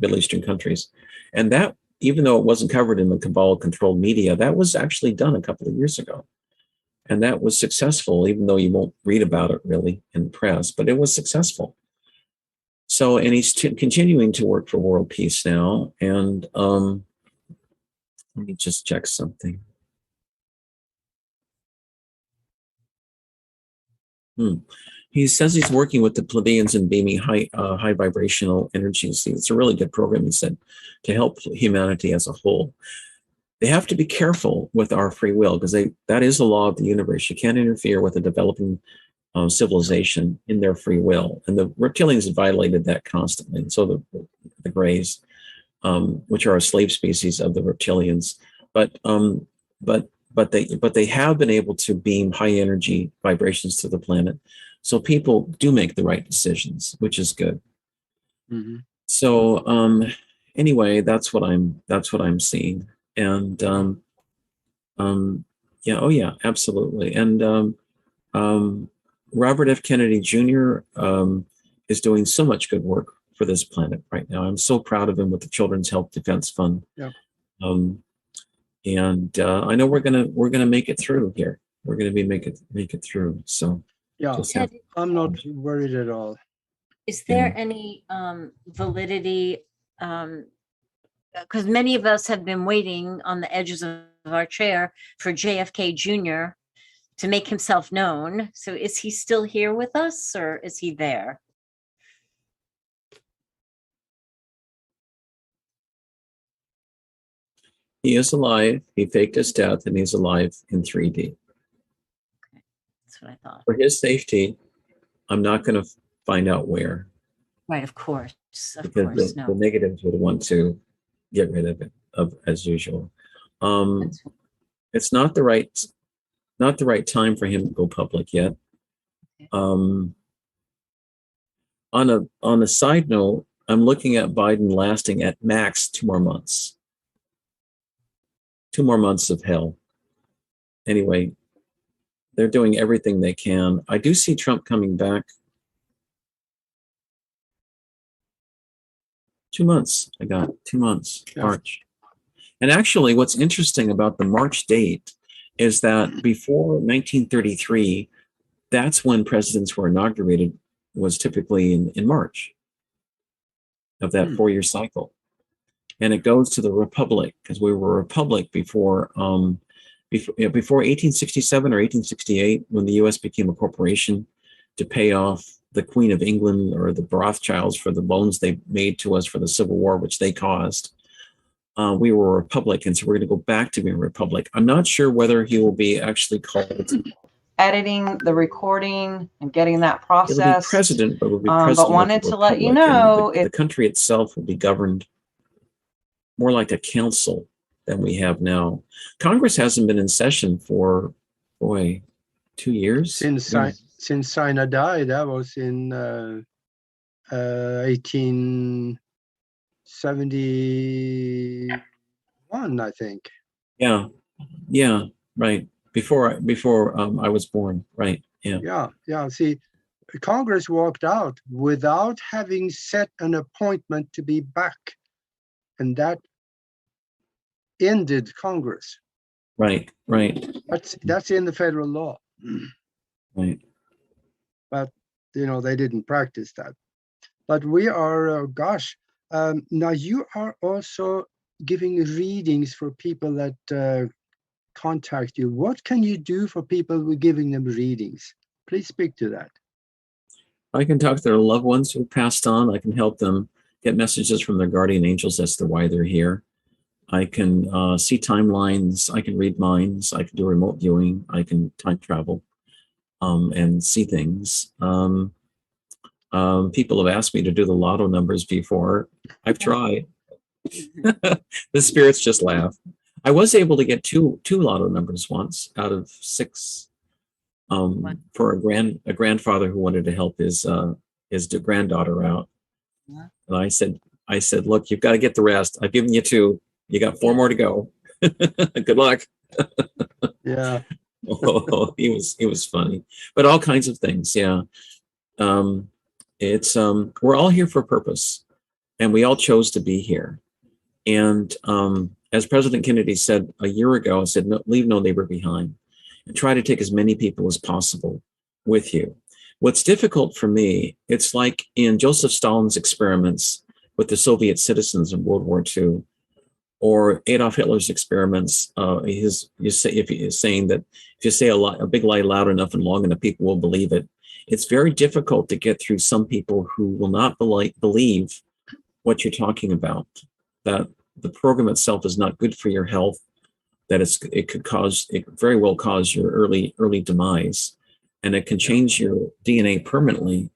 Middle Eastern countries. And that, even though it wasn't covered in the Cabal-controlled media, that was actually done a couple of years ago. And that was successful, even though you won't read about it really in the press, but it was successful. So, and he's continuing to work for world peace now. And Let me just check something. He says he's working with the Pleiadians and beaming high vibrational energies. It's a really good program, he said, to help humanity as a whole. They have to be careful with our free will, because that is the law of the universe. You can't interfere with a developing civilization in their free will. And the reptilians have violated that constantly. And so the Greys, which are a slave species of the reptilians, but they have been able to beam high energy vibrations to the planet. So people do make the right decisions, which is good. Mm-hmm. So anyway, that's what I'm seeing. And yeah, oh yeah, absolutely. And Robert F. Kennedy Jr. Is doing so much good work for this planet right now. I'm so proud of him with the Children's Health Defense Fund. Yeah. And I know we're gonna make it through here. We're gonna make it through. So yeah, I'm not worried at all. Is there any validity? Because many of us have been waiting on the edges of our chair for JFK Jr. to make himself known. So is he still here with us, or is he there? He is alive. He faked his death, and he's alive in 3D. Okay. That's what I thought. For his safety, I'm not going to find out where. Right, of course. Because the negatives would want to get rid of it, as usual. It's not the right time for him to go public yet. Okay. On a side note, I'm looking at Biden lasting at max 2 more months. 2 more months of hell. Anyway, they're doing everything they can. I do see Trump coming back. 2 months. I got 2 months, yeah. March. And actually, what's interesting about the March date is that before 1933, that's when presidents were inaugurated, was typically in March of that 4-year cycle. And it goes to the Republic, because we were a republic before 1867 or 1868, when the U.S. became a corporation to pay off the Queen of England or the Rothschilds for the loans they made to us for the Civil War, which they caused. We were a republic, and so we're going to go back to being a republic. I'm not sure whether he will be actually called editing the recording and getting that process. He'll be president, but will be president. But wanted to let you know the country itself will be governed more like a council than we have now. Congress hasn't been in session for 2 years since China died. That was in 1871, I think. Yeah, right. Before I was born, right? Yeah. See, Congress walked out without having set an appointment to be back, and that ended Congress. Right. That's in the federal law. Right. But they didn't practice that. But we are, now you are also giving readings for people that contact you. What can you do for people who are giving them readings? Please speak to that. I can talk to their loved ones who passed on. I can help them get messages from their guardian angels as to why they're here. I can see timelines. I can read minds. I can do remote viewing. I can time travel and see things. People have asked me to do the lotto numbers before. I've tried. The spirits just laugh. I was able to get two lotto numbers once out of 6 for a grandfather who wanted to help his granddaughter out. Yeah. And I said, look, you've got to get the rest. I've given you 2. You got 4 more to go. Good luck. Yeah. Oh, he was funny, but all kinds of things. Yeah. It's we're all here for a purpose, and we all chose to be here. And as President Kennedy said a year ago, I said, no, leave no neighbor behind, and try to take as many people as possible with you. What's difficult for me, it's like in Joseph Stalin's experiments with the Soviet citizens in World War II. or Adolf Hitler's experiments. If you're saying that if you say a big lie loud enough and long enough, people will believe it. It's very difficult to get through some people who will not believe what you're talking about. That the program itself is not good for your health. That it could very well cause your early demise, and it can change your DNA permanently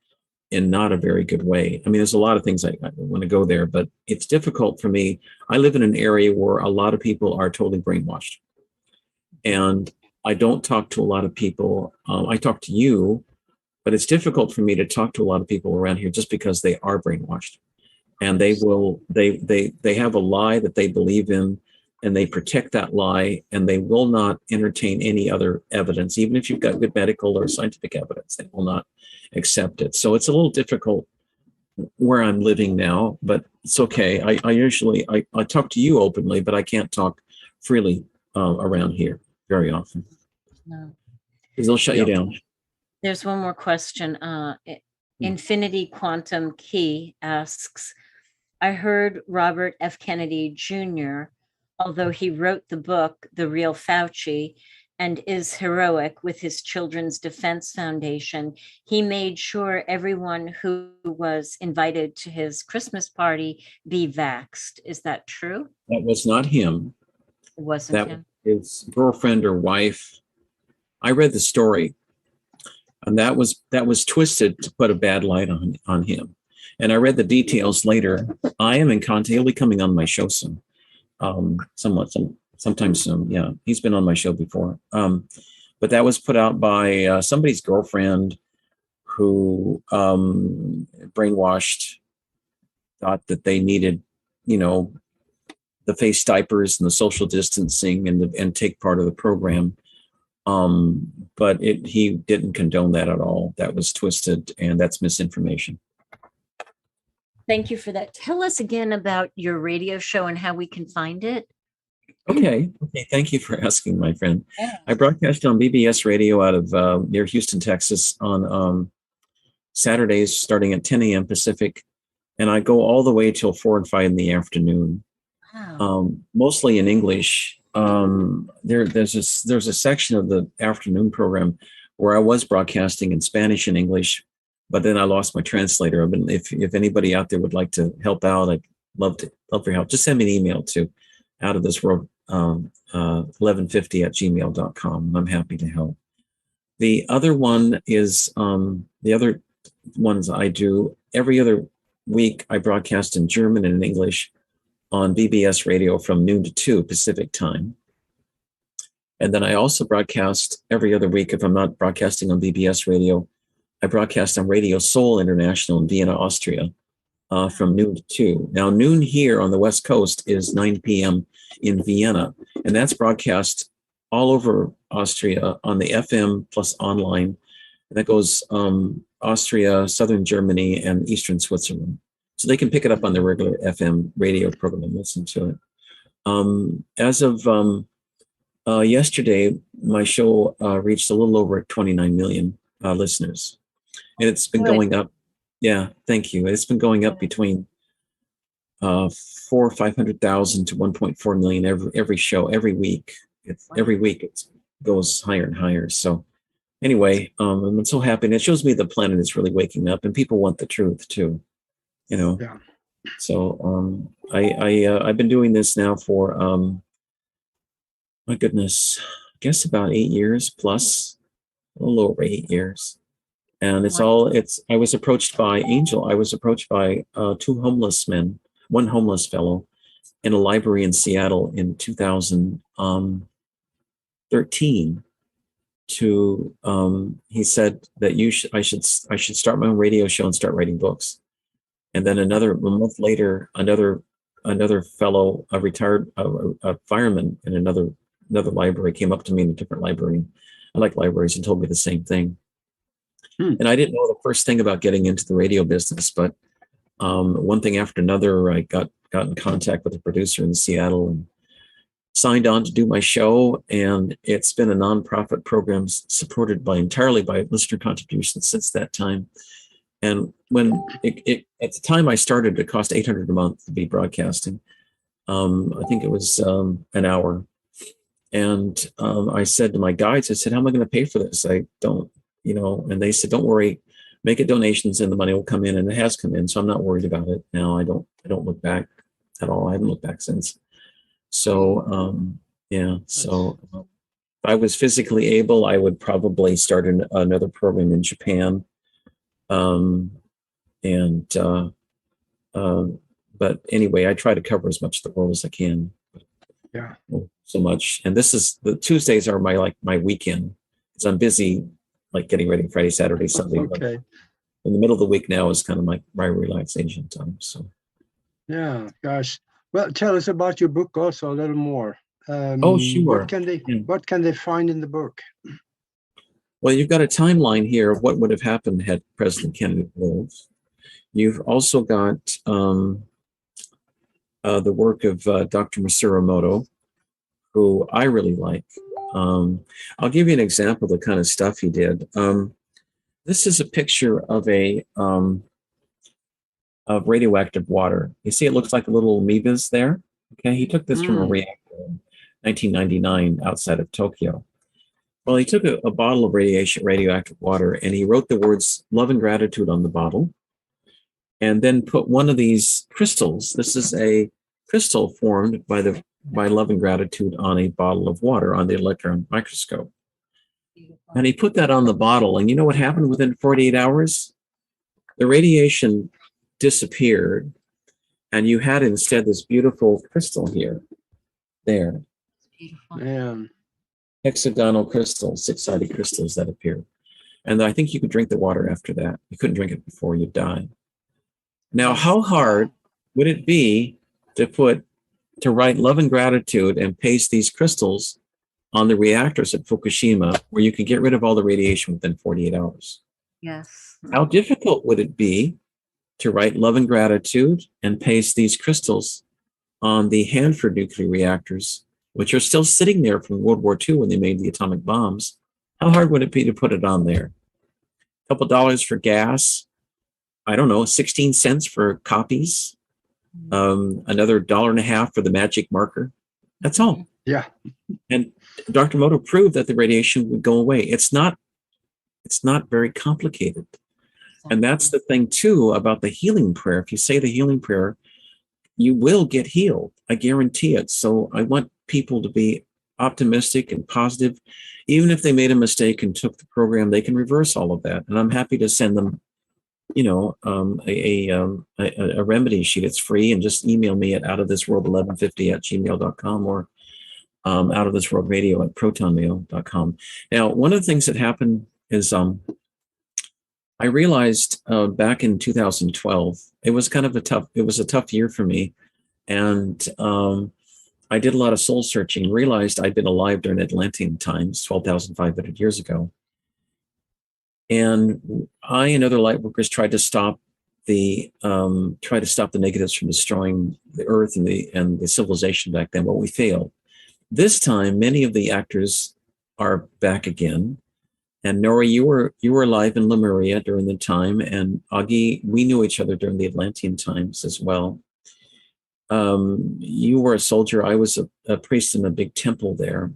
in not a very good way. I mean, there's a lot of things I want to go there, but it's difficult for me. I live in an area where a lot of people are totally brainwashed, and I don't talk to a lot of people. I talk to you, but it's difficult for me to talk to a lot of people around here just because they are brainwashed, and they have a lie that they believe in, and they protect that lie, and they will not entertain any other evidence, even if you've got good medical or scientific evidence. They will not accept it. So it's a little difficult where I'm living now, but it's okay. I usually talk to you openly, but I can't talk freely around here very often. No. Because they'll shut you down. There's one more question. Infinity Quantum Key asks, I heard Robert F. Kennedy Jr., although he wrote the book, The Real Fauci, and is heroic with his Children's Defense Foundation, he made sure everyone who was invited to his Christmas party be vaxxed. Is that true? That was not him. It wasn't him? His girlfriend or wife. I read the story, and that was twisted to put a bad light on him. And I read the details later. I am in contact. He'll be coming on my show soon. Sometime soon. Yeah, he's been on my show before. But that was put out by somebody's girlfriend who brainwashed, thought that they needed, the face diapers and the social distancing and take part of the program. But he didn't condone that at all. That was twisted, and that's misinformation. Thank you for that. Tell us again about your radio show and how we can find it. Okay. Thank you for asking, my friend. Yeah. I broadcast on BBS radio out of near Houston, Texas on Saturdays starting at 10 a.m. Pacific. And I go all the way till 4 and 5 in the afternoon. Wow. Mostly in English. There's a section of the afternoon program where I was broadcasting in Spanish and English, but then I lost my translator. If anybody out there would like to help out, I'd love your help. Just send me an email to out of this world 1150@gmail.com. I'm happy to help. The other one is the other ones I do every other week. I broadcast in German and in English on BBS radio from noon to 2 Pacific time. And then I also broadcast every other week. If I'm not broadcasting on BBS radio, I broadcast on Radio Soul International in Vienna, Austria, from noon to 2. Now, noon here on the West Coast is 9 p.m. in Vienna, and that's broadcast all over Austria on the FM plus online. And that goes Austria, Southern Germany, and Eastern Switzerland. So they can pick it up on the regular FM radio program and listen to it. As of yesterday, my show reached a little over 29 million listeners. And it's been going up. Yeah, thank you. It's been going up between 400,000 or 500,000 to 1.4 million every show, every week. Every week it goes higher and higher. So anyway, I'm so happy. And it shows me the planet is really waking up, and people want the truth too. Yeah. So I've been doing this now for my goodness, I guess about 8 years plus, a little over 8 years. And I was approached by Angel. I was approached by 2 homeless men, one homeless fellow in a library in Seattle in 2013 he said that I should start my own radio show and start writing books. And then a month later, another fellow, a retired a fireman in another library came up to me in a different library. I like libraries, and told me the same thing. And I didn't know the first thing about getting into the radio business, but one thing after another, I got in contact with the producer in Seattle and signed on to do my show. And it's been a nonprofit program supported entirely by listener contributions since that time. And when at the time I started, it cost $800 a month to be broadcasting. I think it was an hour. And I said to my guides, I said, how am I going to pay for this? I don't, and they said, don't worry, make it donations and the money will come in, and it has come in. So I'm not worried about it now. I don't look back at all. I haven't looked back since. So, yeah. So if I was physically able, I would probably start another program in Japan. But anyway, I try to cover as much of the world as I can. Yeah. So much. And the Tuesdays are my weekend, because I'm busy, like getting ready Friday, Saturday, Sunday. Okay. In the middle of the week now is kind of my relaxation time. So. Yeah, gosh. Well, tell us about your book also a little more. Oh, sure. What can they find in the book? Well, you've got a timeline here of what would have happened had President Kennedy lived. You've also got the work of Dr. Masaru Emoto, who I really like. I'll give you an example of the kind of stuff he did. This is a picture of of radioactive water. You see, it looks like little amoebas there. Okay, he took this from a reactor in 1999 outside of Tokyo. Well, he took a bottle of radioactive water, and he wrote the words "love and gratitude" on the bottle, and then put one of these crystals. This is a crystal formed by love and gratitude on a bottle of water on the electron microscope. And he put that on the bottle, and you know what happened within 48 hours? The radiation disappeared, and you had instead this beautiful crystal here, there. Beautiful. Man. Hexagonal crystals, 6-sided crystals that appeared. And I think you could drink the water after that. You couldn't drink it before you died. Now, how hard would it be to write love and gratitude and paste these crystals on the reactors at Fukushima, where you could get rid of all the radiation within 48 hours? Yes. How difficult would it be to write love and gratitude and paste these crystals on the Hanford nuclear reactors, which are still sitting there from World War II when they made the atomic bombs? How hard would it be to put it on there? A couple dollars for gas, I don't know, 16 cents for copies, another $1.50 for the magic marker. That's all. Yeah. And Dr. Emoto proved that the radiation would go away. It's not very complicated. And that's the thing too about the healing prayer. If you say the healing prayer, you will get healed. I guarantee it. So I want people to be optimistic and positive. Even if they made a mistake and took the program, they can reverse all of that. And I'm happy to send them, a remedy sheet. It's free, and just email me at outofthisworld1150@gmail.com or outofthisworldradio@protonmail.com. Now, one of the things that happened is I realized back in 2012, it was a tough year for me. And I did a lot of soul searching, realized I'd been alive during Atlantean times, 12,500 years ago. And I and other light workers tried to stop the negatives from destroying the earth and the civilization back then, but we failed. This time, many of the actors are back again. And Nora, you were alive in Lemuria during the time, and Augie, we knew each other during the Atlantean times as well. You were a soldier. I was a priest in a big temple there,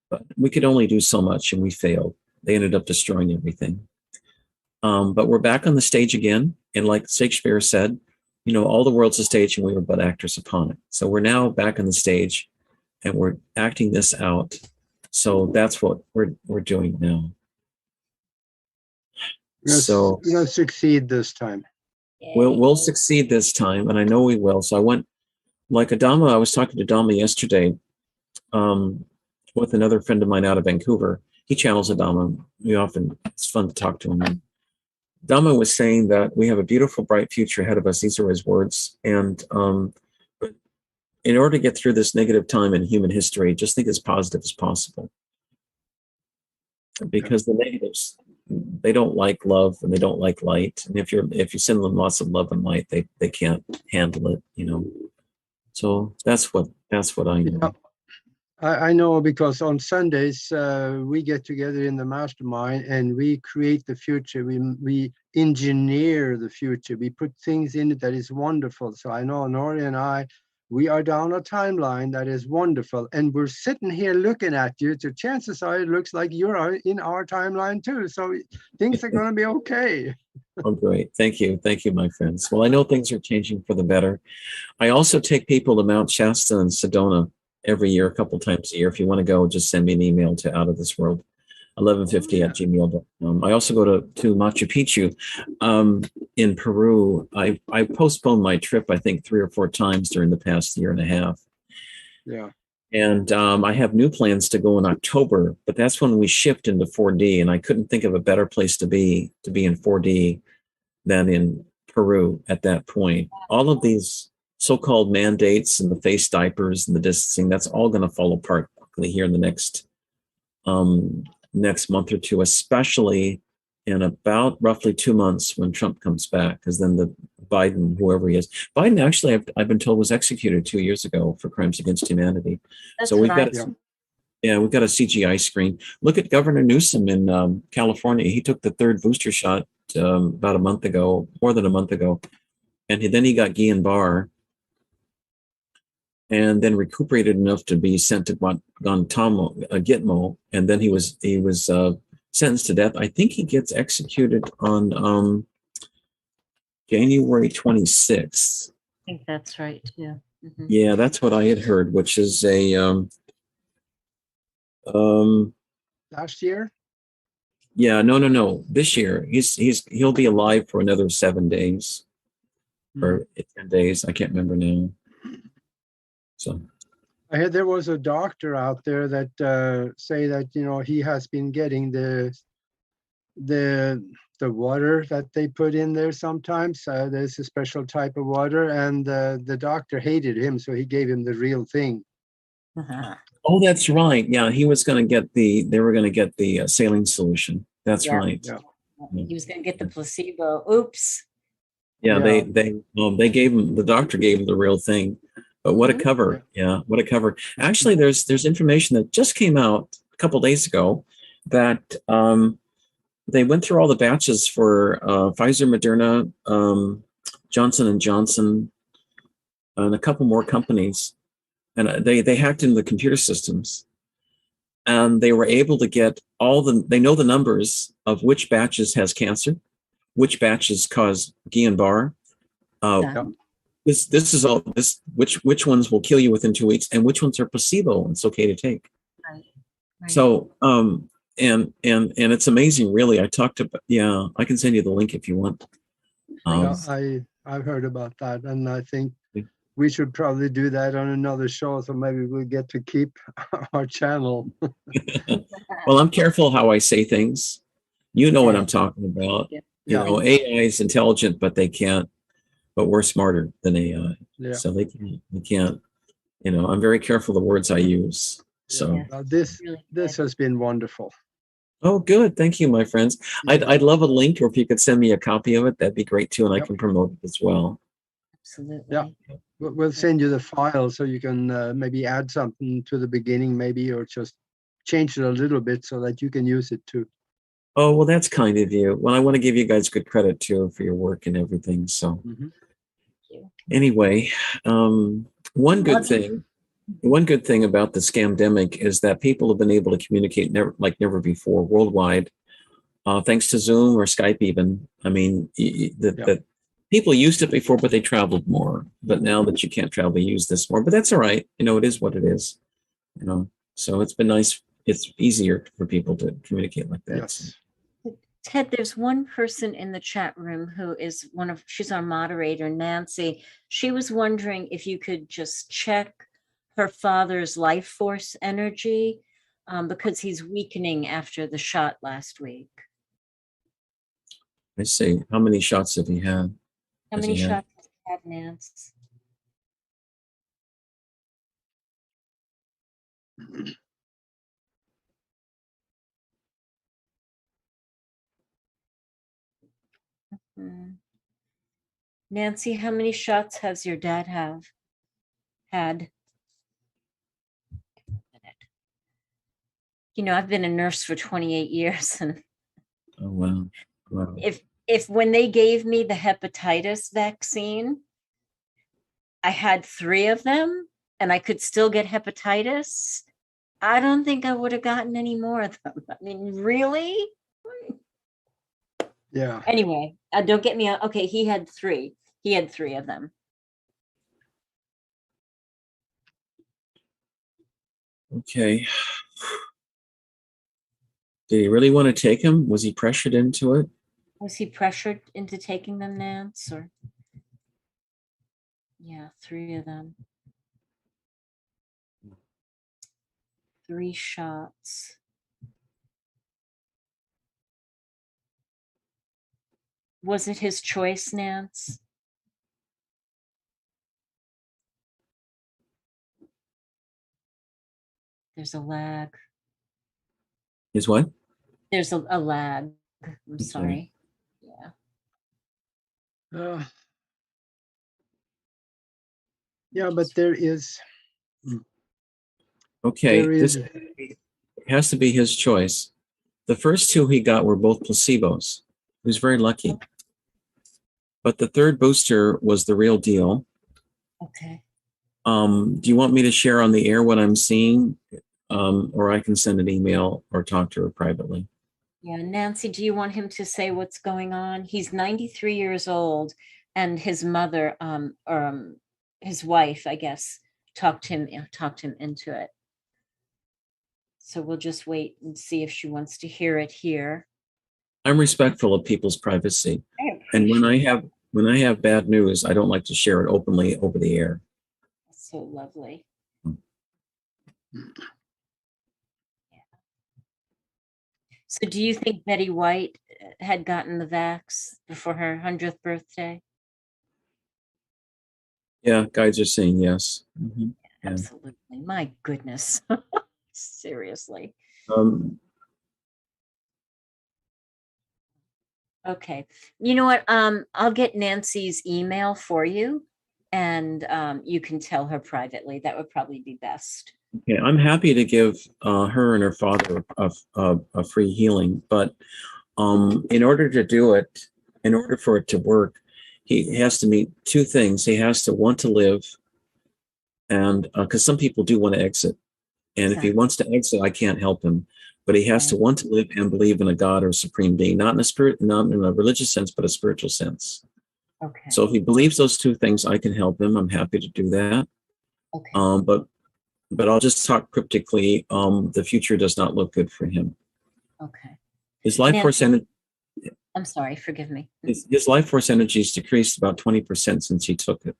but we could only do so much, and we failed. They ended up destroying everything. But we're back on the stage again, and like Shakespeare said, all the world's a stage, and we were but actors upon it. So we're now back on the stage, and we're acting this out. So that's what we're doing now. So we'll succeed this time. We'll succeed this time, and I know we will. So I went, like Adama, I was talking to Adama yesterday with another friend of mine out of Vancouver. He channels Adama. It's fun to talk to him. Adama was saying that we have a beautiful, bright future ahead of us. These are his words. And but in order to get through this negative time in human history, just think as positive as possible. Because the negatives, they don't like love and they don't like light. And if you send them lots of love and light, they can't handle it, So that's what I know. Yeah. I know, because on Sundays we get together in the mastermind and we create the future. We engineer the future. We put things in it that is wonderful. So I know Nori and I, we are down a timeline that is wonderful. And we're sitting here looking at you. So chances are it looks like you're in our timeline too. So things are going to be okay. Oh, great. Thank you. Thank you, my friends. Well, I know things are changing for the better. I also take people to Mount Shasta and Sedona every year, a couple times a year. If you want to go, just send me an email to outofthisworld1150@gmail.com. I also go to Machu Picchu in Peru. I postponed my trip, I think, 3 or 4 times during the past year and a half. Yeah. And I have new plans to go in October, but that's when we shift into 4D. And I couldn't think of a better place to be in 4D than in Peru at that point. All of these so-called mandates and the face diapers and the distancing, that's all going to fall apart quickly here in the next month or two, especially in about roughly 2 months when Trump comes back, because then the Biden, whoever he is, Biden actually, I've been told, was executed 2 years ago for crimes against humanity. That's So we've got we've got a CGI screen. Look at Governor Newsom in California. He took the 3rd booster shot about a month ago, more than a month ago, and then he got Guillain-Barré, and then recuperated enough to be sent to Gitmo, and then he was sentenced to death. I think he gets executed on January 26th. I think that's right. Yeah. Mm-hmm. Yeah, that's what I had heard, which is a last year. Yeah, no. This year, he'll be alive for another 7 days or 10 days. I can't remember now. So I heard there was a doctor out there that say that he has been getting the water that they put in there sometimes. There's a special type of water, and the doctor hated him, so he gave him the real thing. Uh-huh. Oh, that's right. Yeah, he was going to get they were going to get the saline solution. That's right. Yeah. He was going to get the placebo. Oops. Yeah, they gave him, the doctor gave him the real thing. But what a cover. Yeah, what a cover. Actually, there's information that just came out a couple days ago that they went through all the batches for Pfizer, Moderna, Johnson & Johnson, and a couple more companies. And they hacked into the computer systems. And they were able to get they know the numbers of which batches has cancer, which batches cause Guillain-Barré. This is all which ones will kill you within 2 weeks, and which ones are placebo and it's okay to take. Right. So and it's amazing, really. I can send you the link if you want. I've heard about that, and I think we should probably do that on another show, so maybe we'll get to keep our channel. Well, I'm careful how I say things. You know what I'm talking about. Yeah. You know, AI is intelligent, but we're smarter than AI. Yeah. So they can't, I'm very careful the words I use. So this has been wonderful. Oh, good. Thank you, my friends. I'd love a link, or if you could send me a copy of it, that'd be great too. And I can promote it as well. Absolutely. Yeah. We'll send you the file so you can maybe add something to the beginning, maybe, or just change it a little bit so that you can use it too. Oh, well, that's kind of you. Well, I want to give you guys good credit too for your work and everything. So anyway, one good thing about the scamdemic is that people have been able to communicate never before worldwide, thanks to Zoom or Skype even. I mean, that people used it before, but they traveled more. But now that you can't travel, you use this more. But that's all right. It is what it is. So it's been nice. It's easier for people to communicate like that. Yes. Ted, there's one person in the chat room who is she's our moderator, Nancy. She was wondering if you could just check her father's life force energy, because he's weakening after the shot last week. I see. How many shots have he had? How many shots has he had, Nance? Nancy, how many shots has your dad had? I've been a nurse for 28 years, and oh wow. If when they gave me the hepatitis vaccine, I had 3 of them and I could still get hepatitis, I don't think I would have gotten any more of them. I mean, really? Yeah. Anyway, don't get me. Okay, he had 3. He had 3 of them. Okay. Did he really want to take him? Was he pressured into it? Was he pressured into taking them, Nance? Or yeah, 3 of them. 3 shots. Was it his choice, Nance? There's a lag. His what? There's a lag. I'm sorry. Yeah. Yeah, but there is. Okay, There this is. has to be his choice. The first 2 he got were both placebos. He was very lucky. But the 3rd booster was the real deal. Okay. Do you want me to share on the air what I'm seeing? Or I can send an email or talk to her privately. Yeah, Nancy, do you want him to say what's going on? He's 93 years old, and his mother, his wife, I guess, talked him into it. So we'll just wait and see if she wants to hear it here. I'm respectful of people's privacy, and when I have bad news, I don't like to share it openly over the air. That's so lovely. So do you think Betty White had gotten the vax before her 100th birthday? Yeah, guides are saying yes. Yeah. Absolutely. My goodness. Seriously. Okay. You know what? I'll get Nancy's email for you, and you can tell her privately. That would probably be best. Okay, I'm happy to give her and her father a free healing, but in order to do it, in order for it to work, he has to meet 2 things. He has to want to live, and because some people do want to exit, and if he wants to exit, I can't help him. But he has to want to live and believe in a God or supreme being, not in a religious sense, but a spiritual sense. Okay. So if he believes those 2 things, I can help him. I'm happy to do that. Okay. But I'll just talk cryptically. The future does not look good for him. Okay. His life force energy. I'm sorry, forgive me. His life force energy has decreased about 20% since he took it,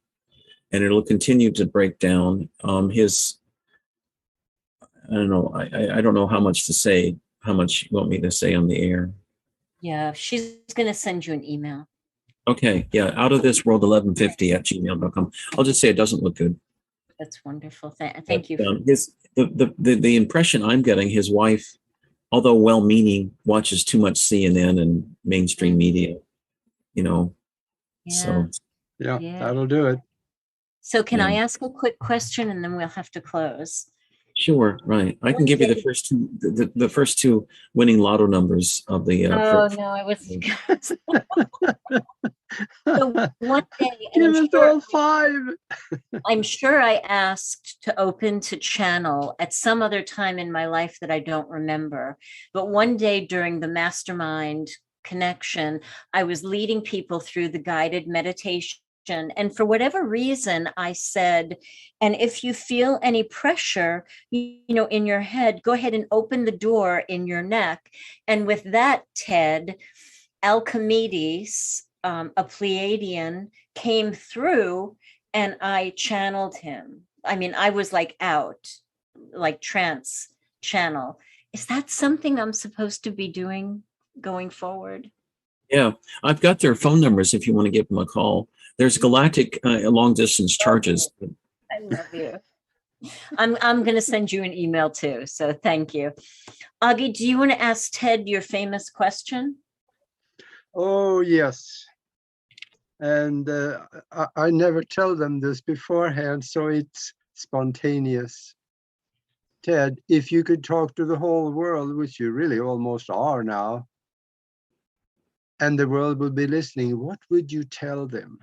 and it'll continue to break down. I don't know. I don't know how much to say. How much you want me to say on the air? Yeah, she's going to send you an email. Okay. Yeah. Out of this world 1150@gmail.com. I'll just say it doesn't look good. That's wonderful. Thank you. The impression I'm getting, his wife, although well-meaning, watches too much CNN and mainstream media. You know. Yeah. So. Yeah, that'll do it. So can I ask a quick question, and then we'll have to close? Sure, right. I can give you the first 2, the first 2 winning lotto numbers of the. Oh no, I was. So one day, give us all 5. I'm sure I asked to open to channel at some other time in my life that I don't remember. But one day during the mastermind connection, I was leading people through the guided meditation. And for whatever reason, I said, and if you feel any pressure, in your head, go ahead and open the door in your neck. And with that, Ted, Alchimedes, a Pleiadian, came through, and I channeled him. I mean, I was like out, like trance channel. Is that something I'm supposed to be doing going forward? Yeah, I've got their phone numbers if you want to give them a call. There's galactic long distance charges. I love you. I'm going to send you an email too. So thank you. Augie, do you want to ask Ted your famous question? Oh, yes. And I never tell them this beforehand, so it's spontaneous. Ted, if you could talk to the whole world, which you really almost are now, and the world would be listening, what would you tell them?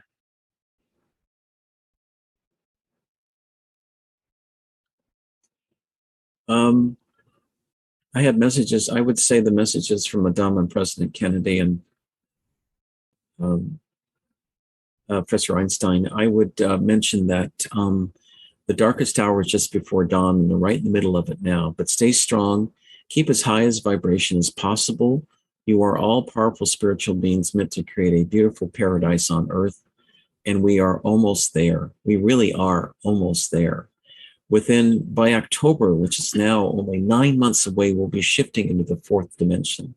I had messages. I would say the messages from Madame and President Kennedy and Professor Einstein. I would mention that the darkest hour is just before dawn, and we're right in the middle of it now. But stay strong. Keep as high as vibration as possible. You are all powerful spiritual beings meant to create a beautiful paradise on earth. And we are almost there. We really are almost there. By October, which is now only 9 months away, we'll be shifting into the fourth dimension.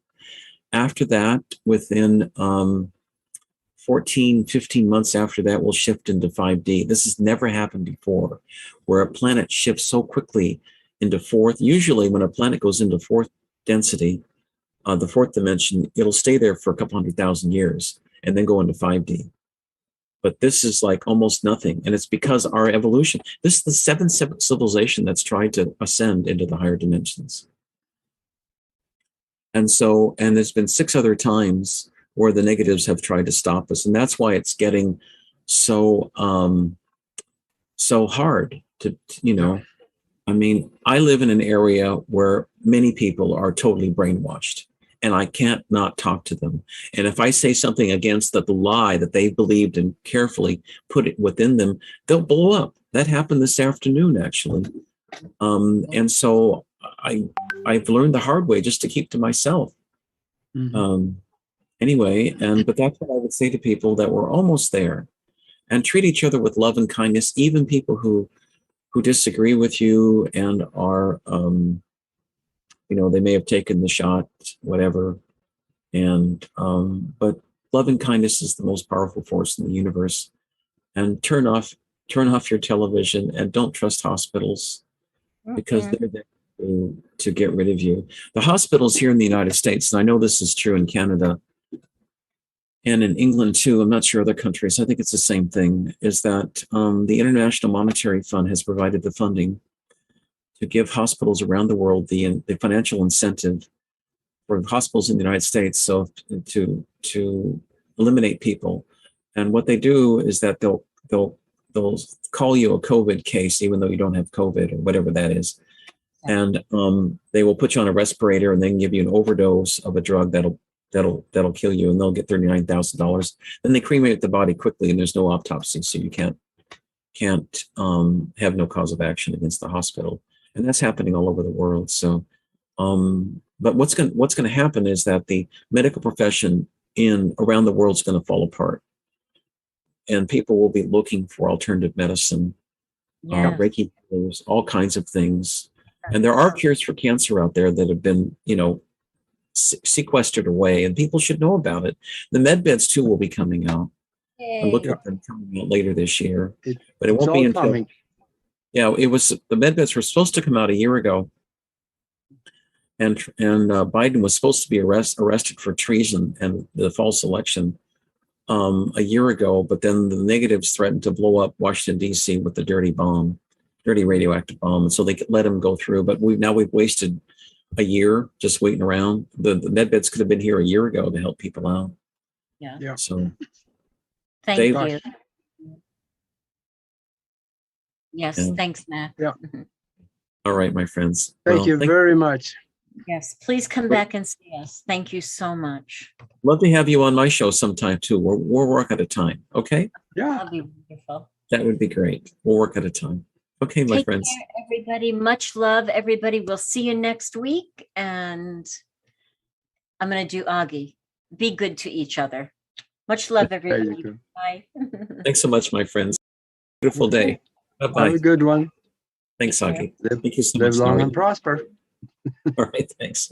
After that, within 14, 15 months after that, we'll shift into 5D. This has never happened before, where a planet shifts so quickly into fourth. Usually when a planet goes into fourth density, the fourth dimension, it'll stay there for a couple 100,000 years and then go into 5D. But this is like almost nothing. And it's because our evolution, this is the seventh civilization that's tried to ascend into the higher dimensions. And there's been 6 other times where the negatives have tried to stop us. And that's why it's getting so hard to, I mean, I live in an area where many people are totally brainwashed, and I can't not talk to them. And if I say something against the lie that they believed and carefully put it within them, they'll blow up. That happened this afternoon, actually. And so I've learned the hard way just to keep to myself. Anyway, but that's what I would say to people, that we're almost there, and treat each other with love and kindness, even people who disagree with you and are, they may have taken the shot, whatever. But love and kindness is the most powerful force in the universe. And turn off your television, and don't trust hospitals, because they're there to get rid of you. The hospitals here in the United States, and I know this is true in Canada and in England too, I'm not sure other countries, I think it's the same thing, is that the International Monetary Fund has provided the funding to give hospitals around the world the financial incentive for hospitals in the United States, so to eliminate people. And what they do is that they'll call you a COVID case, even though you don't have COVID or whatever that is. And they will put you on a respirator and then give you an overdose of a drug that'll kill you, and they'll get $39,000. Then they cremate the body quickly, and there's no autopsy, so you can't have no cause of action against the hospital. And that's happening all over the world. So, but what's going to happen is that the medical profession around the world is going to fall apart, and people will be looking for alternative medicine, Reiki, all kinds of things. And there are cures for cancer out there that have been, sequestered away, and people should know about it. The med beds too will be coming out. I look at them coming out later this year, but it won't be until coming. Yeah, the med beds were supposed to come out a year ago, and Biden was supposed to be arrested for treason and the false election a year ago, but then the negatives threatened to blow up Washington D.C. with the dirty radioactive bomb, and so they let him go through. But we've wasted a year just waiting around. The med beds could have been here a year ago to help people out. Yeah. So thank you. Yes, thanks, Matt. Yeah. All right, my friends. Thank you very much. Yes, please come back and see us. Thank you so much. Love to have you on my show sometime too. We'll work at a time. Okay? Yeah. That'd be wonderful. That would be great. We'll work at a time. Okay, my friends. Take care, everybody. Much love, everybody. We'll see you next week. And I'm going to do Augie. Be good to each other. Much love, everybody. Bye. Thanks so much, my friends. Beautiful day. Bye-bye. Have a good one. Thanks, Augie. Thank you so live much. Long and prosper. All right, thanks.